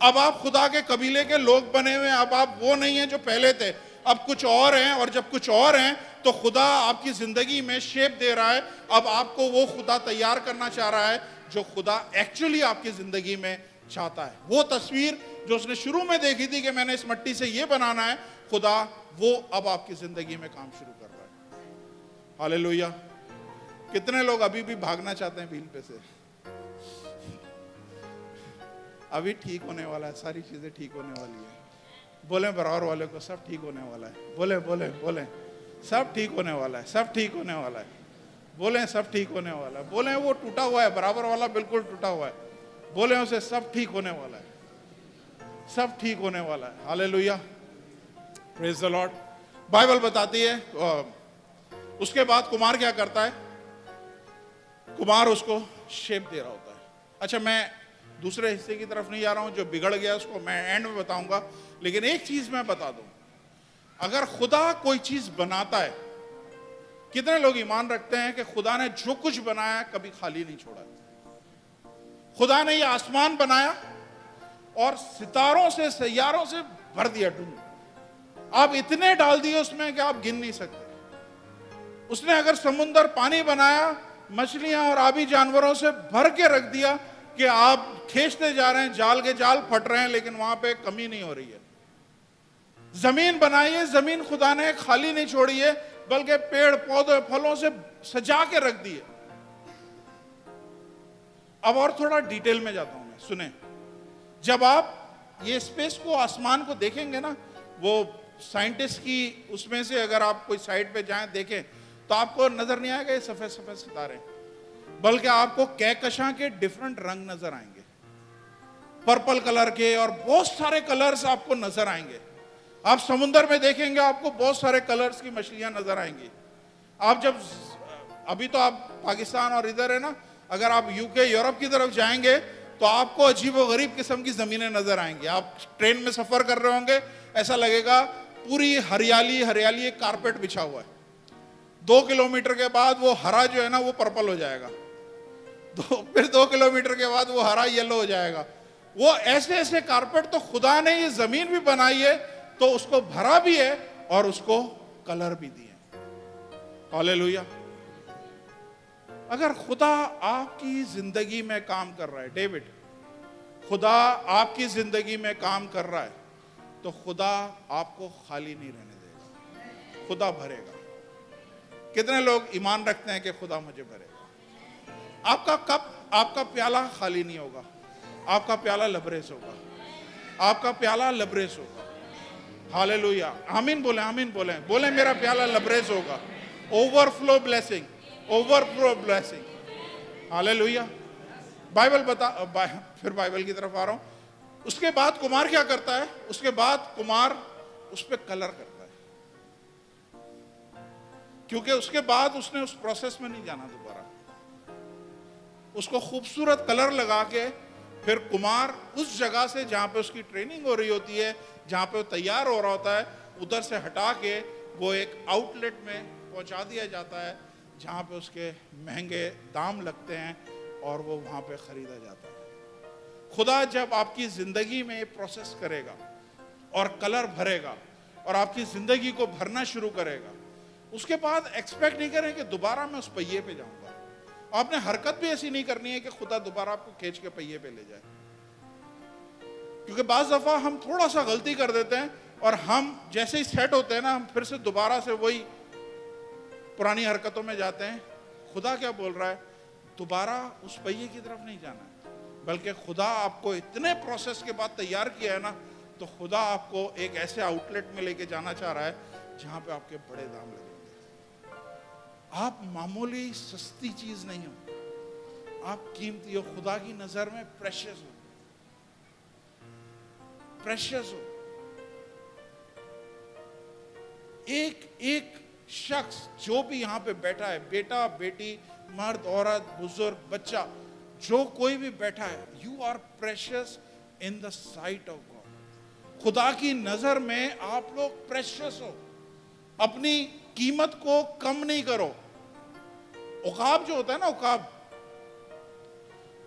अब आप खुदा के कबीले के लोग बने हुए हैं। अब आप वो नहीं है जो पहले थे, अब कुछ और हैं। और जब कुछ और हैं तो खुदा आपकी जिंदगी में शेप दे रहा है। अब आपको वो खुदा तैयार करना चाह रहा है जो खुदा एक्चुअली आपकी जिंदगी में चाहता है। वो तस्वीर जो उसने शुरू में देखी थी कि मैंने इस मिट्टी से ये बनाना है, खुदा वो अब आपकी जिंदगी में काम शुरू कर रहा है। हालेलुया। कितने लोग अभी भी भागना चाहते हैं व्हील पे से? अभी ठीक होने वाला है, सारी चीजें ठीक होने वाली है। बोले बराबर वाले को, सब ठीक होने वाला है। बोले बोले बोले, सब ठीक होने वाला है, सब ठीक होने वाला है। बोले सब ठीक होने वाला है। बोले वो टूटा हुआ है, बराबर वाला बिल्कुल टूटा हुआ है। बोले उसे सब ठीक होने वाला है, सब ठीक होने वाला है। Hallelujah, praise the Lord. Bible बताती है उसके बाद कुमार क्या करता है? कुमार उसको शेप दे रहा होता है। अच्छा, मैं दूसरे हिस्से की तरफ नहीं जा रहा हूं, जो बिगड़ गया उसको मैं एंड में बताऊंगा। लेकिन एक चीज मैं बता दूं, अगर खुदा कोई चीज बनाता है, कितने लोग ईमान रखते हैं कि खुदा ने जो कुछ बनाया कभी खाली नहीं छोड़ा? खुदा ने ये आसमान बनाया और सितारों से, सैयारों से भर दिया ढूंढ। आप इतने डाल दिए उसमें कि आप गिन नहीं सकते। उसने अगर समुद्र पानी बनाया, मछलियां और आबी जानवरों से भर के रख दिया कि आप खींचते जा रहे हैं, जाल के जाल फट रहे हैं, लेकिन वहां पे कमी नहीं हो रही है। जमीन बनाई है, जमीन खुदा ने खाली नहीं छोड़ी है, बल्कि पेड़ पौधे फलों से सजा के रख दिए। अब और थोड़ा डिटेल में जाता हूं मैं, सुने। जब आप ये स्पेस को, आसमान को देखेंगे ना, वो साइंटिस्ट की उसमें से अगर आप कोई साइड पे जाएं देखें, तो आपको नजर नहीं आएगा ये सफेद सफेद सितारे, बल्कि आपको कहकशां के डिफरेंट रंग नजर आएंगे, पर्पल कलर के, और बहुत सारे कलर्स आपको नजर आएंगे। आप समुद्र में देखेंगे, आपको बहुत सारे कलर्स की मछलियां नजर आएंगी। आप जब, अभी तो आप पाकिस्तान और इधर है ना, अगर आप यूके, यूरोप की तरफ जाएंगे तो आपको अजीबोगरीब किस्म की जमीनें नजर आएंगी। आप ट्रेन में सफर कर रहे होंगे, ऐसा लगेगा पूरी हरियाली हरियाली, एक कारपेट बिछा हुआ है। 2 किलोमीटर के बाद वो हरा जो है ना, वो पर्पल हो जाएगा। फिर 2 किलोमीटर के बाद वो हरा येलो हो जाएगा। वो ऐसे ऐसे कारपेट तो खुदा ने ये जमीन भी बनाई है, तो उसको भरा भी है और उसको कलर भी दिए। हालेलुया। अगर खुदा आपकी जिंदगी में काम कर रहा है, डेविड, खुदा आपकी जिंदगी में काम कर रहा है, तो खुदा आपको खाली नहीं रहने देगा, खुदा भरेगा। कितने लोग ईमान रखते हैं कि खुदा मुझे भरेगा? आपका कप, आपका प्याला खाली नहीं होगा, आपका प्याला लबरेज होगा, आपका प्याला लबरेज होगा। हालेलुया, आमीन बोले, आमीन बोले, बोले मेरा प्याला लबरेज होगा। Overflow blessing, overflow blessing. Hallelujah. Bible फिर बाइबल की तरफ आ रहा हूं। उसके बाद कुमार क्या करता है? उसके बाद कुमार उस पर कलर करता है, क्योंकि उसके बाद उसने उस प्रोसेस में नहीं जाना दोबारा। उसको खूबसूरत कलर लगा के फिर कुमार उस जगह से जहां पे उसकी ट्रेनिंग हो रही होती है, जहां पे वो तैयार हो रहा होता है, उधर से हटा के वो एक आउटलेट में पहुंचा दिया जाता है, जहां पे उसके महंगे दाम लगते हैं, और वो वहां पे खरीदा जाता है। खुदा जब आपकी जिंदगी में प्रोसेस करेगा और कलर भरेगा और आपकी जिंदगी को भरना शुरू करेगा, उसके बाद एक्सपेक्ट नहीं करें कि दोबारा मैं उस पहिए पे जाऊंगा। आपने हरकत भी ऐसी नहीं करनी है कि खुदा दोबारा आपको खींच के पहिए पे ले जाए, क्योंकि बाज दफा हम थोड़ा सा गलती कर देते हैं और हम जैसे ही सेट होते हैं ना, हम फिर से दोबारा से वही पुरानी हरकतों में जाते हैं। खुदा क्या बोल रहा है, दोबारा उस पहिए की तरफ नहीं जाना है, बल्कि खुदा आपको इतने प्रोसेस के बाद तैयार किया है ना, तो खुदा आपको एक ऐसे आउटलेट में लेके जाना चाह रहा है जहां पे आपके बड़े दाम लगेंगे। आप मामूली सस्ती चीज नहीं हो, आप कीमती हो, खुदा की नजर में प्रेशियस हो, प्रेशियस हो। एक एक शख्स जो भी यहां पे बैठा है, बेटा बेटी, मर्द औरत, बुजुर्ग बच्चा, जो कोई भी बैठा है, you are precious in the sight of God. खुदा की नजर में आप लोग प्रेशियस हो। अपनी कीमत को कम नहीं करो। उकाब जो होता है ना,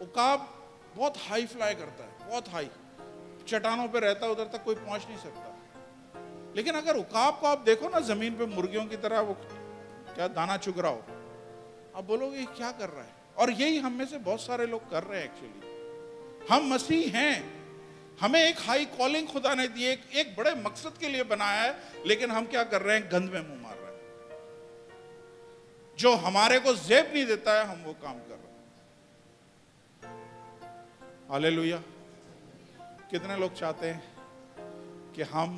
उकाब बहुत हाई फ्लाई करता है, बहुत हाई, चट्टानों पे रहता है, उधर तक कोई पहुंच नहीं सकता। लेकिन अगर उकाब को आप देखो ना जमीन पे मुर्गियों की तरह, वो क्या दाना चुग रहा हो, आप बोलोगे ये क्या कर रहा है। और यही हम में से बहुत सारे लोग कर रहे हैं। एक्चुअली हम मसीह हैं, हमें एक हाई कॉलिंग खुदा ने दी, एक बड़े मकसद के लिए बनाया है, लेकिन हम क्या कर रहे हैं, गंद में मुंह मार रहे हैं। जो हमारे को जेब नहीं देता है, हम वो काम कर रहे हैं। हालेलुया। कितने लोग चाहते हैं कि हम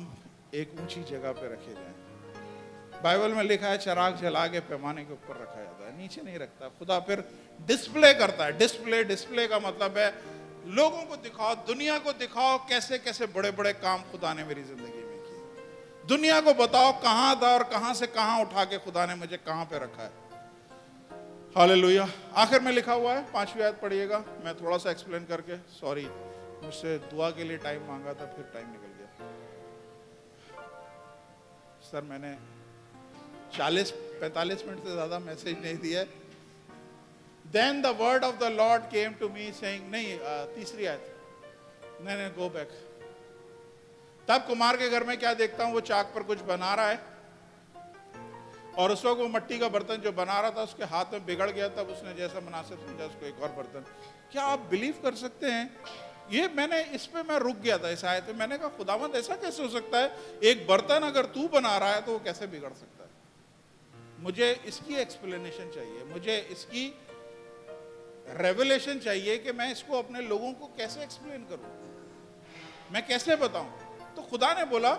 एक ऊंची जगह पे रखे जाएं। बाइबल में लिखा है चिराग जला के पैमाने के ऊपर रखा जाता है, नीचे नहीं रखता। खुदा फिर डिस्प्ले करता है। डिस्प्ले का मतलब है लोगों को दिखाओ, दुनिया को दिखाओ कैसे कैसे बड़े बड़े काम खुदा ने मेरी जिंदगी में किए। दुनिया को बताओ कहां था और कहां से कहां उठा के खुदा ने मुझे कहां पे रखा है। हालेलुया। आखिर में लिखा हुआ है, 5वीं आयत पढ़िएगा। मैं थोड़ा सा एक्सप्लेन करके, सॉरी, मुझसे दुआ के लिए टाइम मांगा था, फिर टाइम निकल गया। सर मैंने 40-45 मिनट से ज्यादा मैसेज नहीं दिया। Then the word of the Lord came to me saying, नहीं, तीसरी आयत, नहीं, गो बैक। तब कुमार के घर में क्या देखता हूं, वो चाक पर कुछ बना रहा है, और उस वक्त वो मिट्टी का बर्तन जो बना रहा था उसके हाथ में बिगड़ गया। तब उसने जैसा मुनासिब समझा उसको एक और बर्तन। क्या आप बिलीव कर सकते हैं, ये मैंने इस पे मैं रुक गया था इस आयत पे। मैंने कहा खुदावंद ऐसा कैसे हो सकता है, एक बर्तन अगर तू बना रहा है तो वो कैसे बिगड़ सकता है। मुझे इसकी एक्सप्लेनेशन चाहिए, मुझे इसकी रेवलेशन चाहिए कि मैं इसको अपने लोगों को कैसे एक्सप्लेन करूं, मैं कैसे बताऊं। तो खुदा ने बोला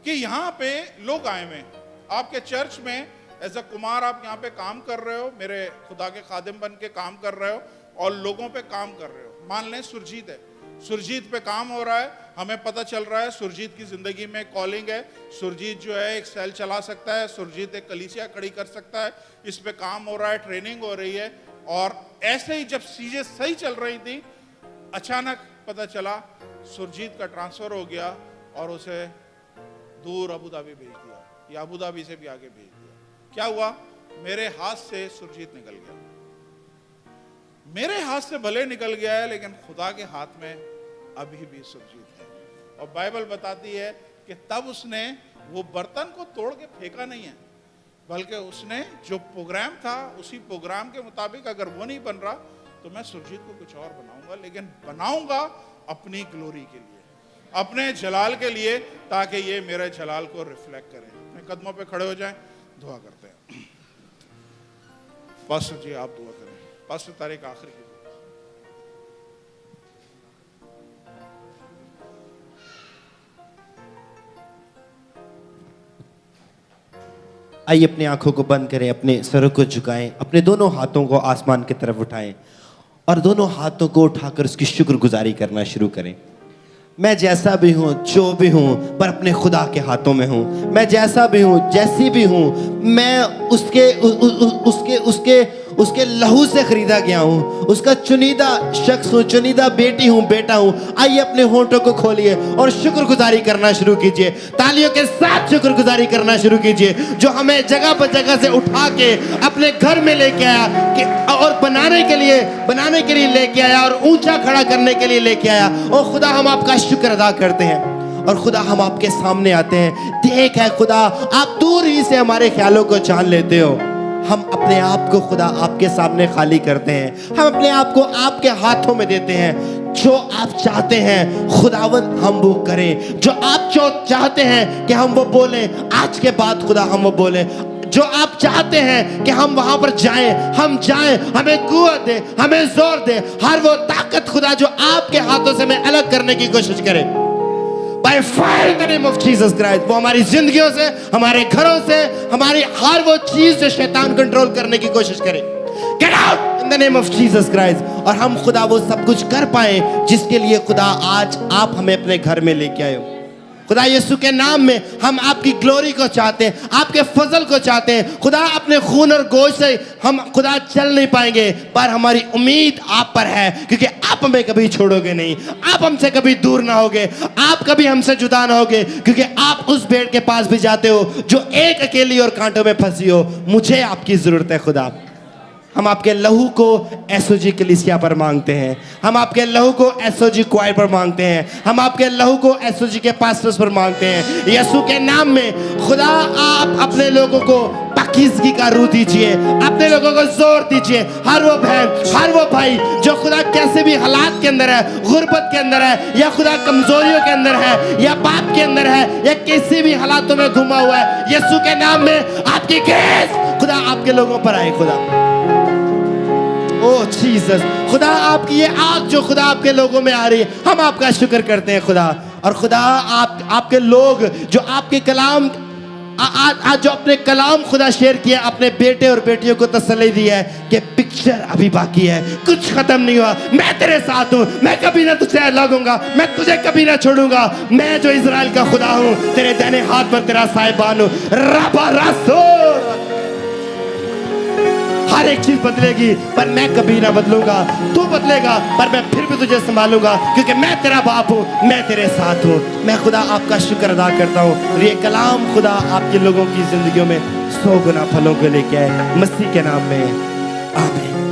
कि यहाँ पे लोग आए हुए, आपके चर्च में एज अ कुमार आप यहाँ पे काम कर रहे हो, मेरे खुदा के खादिम बन के काम कर रहे हो और लोगों पे काम कर रहे हो। मान लें सुरजीत है, सुरजीत पे काम हो रहा है, हमें पता चल रहा है सुरजीत की जिंदगी में कॉलिंग है। सुरजीत जो है एक सेल चला सकता है, सुरजीत एक कलीसिया खड़ी कर सकता है, इस पे काम हो रहा है, ट्रेनिंग हो रही है। और ऐसे ही जब चीजें सही चल रही थी, अचानक पता चला सुरजीत का ट्रांसफर हो गया और उसे दूर अबू धाबी भेज दिया, या अबू धाबी से भी आगे भेज दिया। क्या हुआ, मेरे हाथ से सुरजीत निकल गया। मेरे हाथ से भले निकल गया है, लेकिन खुदा के हाथ में अभी भी सुरजीत है। और बाइबल बताती है कि तब उसने वो बर्तन को तोड़ के फेंका नहीं है, बल्कि उसने जो प्रोग्राम था उसी प्रोग्राम के मुताबिक, अगर वो नहीं बन रहा तो मैं सुरजीत को कुछ और बनाऊंगा, लेकिन बनाऊंगा अपनी ग्लोरी के लिए, अपने जलाल के लिए, ताकि ये मेरे जलाल को रिफ्लेक्ट करे। अपने कदमों पे खड़े हो जाएं, दुआ करते हैं। पास्टर जी आप दुआ करें। पास्टर तारीख आखिर की आइए अपनी आंखों को बंद करें, अपने सरों को झुकाएं, अपने दोनों हाथों को आसमान की तरफ उठाएं और दोनों हाथों को उठाकर उसकी शुक्रगुजारी करना शुरू करें। मैं जैसा भी हूँ, जो भी हूँ, पर अपने खुदा के हाथों में हूँ। मैं जैसा भी हूँ, जैसी भी हूँ, मैं उसके लहू से खरीदा गया हूँ, उसका चुनीदा शख्स हूँ, चुनीदा बेटी हूँ, बेटा हूँ। आइए अपने होंठों को खोलिए और शुक्रगुजारी करना शुरू कीजिए, तालियों के साथ शुक्रगुजारी करना शुरू कीजिए। जो हमें जगह पर जगह से उठा के अपने घर में लेके आया कि और बनाने के लिए लेके आया और ऊंचा खड़ा करने के लिए लेके आया। और खुदा हम आपका शुक्र अदा करते हैं और खुदा हम आपके सामने आते हैं। देख है खुदा, आप दूर ही से हमारे ख्यालों को जान लेते हो। हम अपने आप को खुदा आपके सामने खाली करते हैं, हम अपने आप को आपके हाथों में देते हैं। जो आप चाहते हैं खुदावंद हम वो करें, जो आप चाहते हैं कि हम वो बोलें, आज के बाद खुदा हम वो बोलें। जो आप चाहते हैं कि हम वहां पर जाएं, हम जाएं। हमें कुव्वत दे, हमें जोर दे, हर वो ताकत खुदा जो आपके हाथों से हमें अलग करने की कोशिश करे। By fire in the name of Jesus Christ, वो हमारी जिंदगियों से, हमारे घरों से, हमारी हर वो चीज जो शैतान कंट्रोल करने की कोशिश करे, Get out in the name of Jesus Christ। और हम खुदा वो सब कुछ कर पाए जिसके लिए खुदा आज आप हमें अपने घर में लेके आए हो। खुदा यीशु के नाम में हम आपकी ग्लोरी को चाहते हैं, आपके फजल को चाहते हैं। खुदा अपने खून और गोश्त से हम खुदा चल नहीं पाएंगे, पर हमारी उम्मीद आप पर है, क्योंकि आप हमें कभी छोड़ोगे नहीं, आप हमसे कभी दूर ना होगे, आप कभी हमसे जुदा ना होगे, क्योंकि आप उस भेड़ के पास भी जाते हो जो एक अकेली और कांटों में फंसी हो। मुझे आपकी जरूरत है खुदा। हम आपके लहू को एसओजी कलीसिया पर मांगते हैं, हम आपके लहू को एसओजी क्वायर पर मांगते हैं, हम आपके लहू को एसओजी के पास्टर्स पर मांगते हैं। यीशु के नाम में खुदा आप अपने लोगों को पाकीज़गी का रूह दीजिए, अपने लोगों को जोर दीजिए। हर वो बहन, हर वो भाई जो खुदा कैसे भी हालात के अंदर है, गुर्बत के अंदर है, या खुदा कमजोरियों के अंदर है, या पाप के अंदर है, या किसी भी हालातों में घुमा हुआ है, यीशु के नाम में आपकी ग्रेस खुदा आपके लोगों पर आए। खुदा ओह जीसस, खुदा आपकी ये आग जो खुदा आपके लोगों में आ रही है, हम आपका शुक्र करते हैं खुदा। और खुदा आपके लोग जो आपके कलाम आज जो अपने कलाम खुदा शेयर किया, अपने बेटे और बेटियों को तसल्ली दी है कि पिक्चर अभी बाकी है, कुछ खत्म नहीं हुआ। मैं तेरे साथ हूँ, मैं कभी ना तुझसे अलग होऊंगा, मैं तुझे कभी ना छोड़ूंगा। मैं जो इजराइल का खुदा हूँ, तेरे दाहिने हाथ पर तेरा साहिबान हूँ। रबा रसूल, हर एक चीज बदलेगी पर मैं कभी ना बदलूंगा। तू बदलेगा पर मैं फिर भी तुझे संभालूंगा, क्योंकि मैं तेरा बाप हूँ, मैं तेरे साथ हूँ। मैं खुदा आपका शुक्र अदा करता हूँ और ये कलाम खुदा आपके लोगों की जिंदगियों में 100 गुना फलों को लेके आए, मसीह के नाम में आमीन।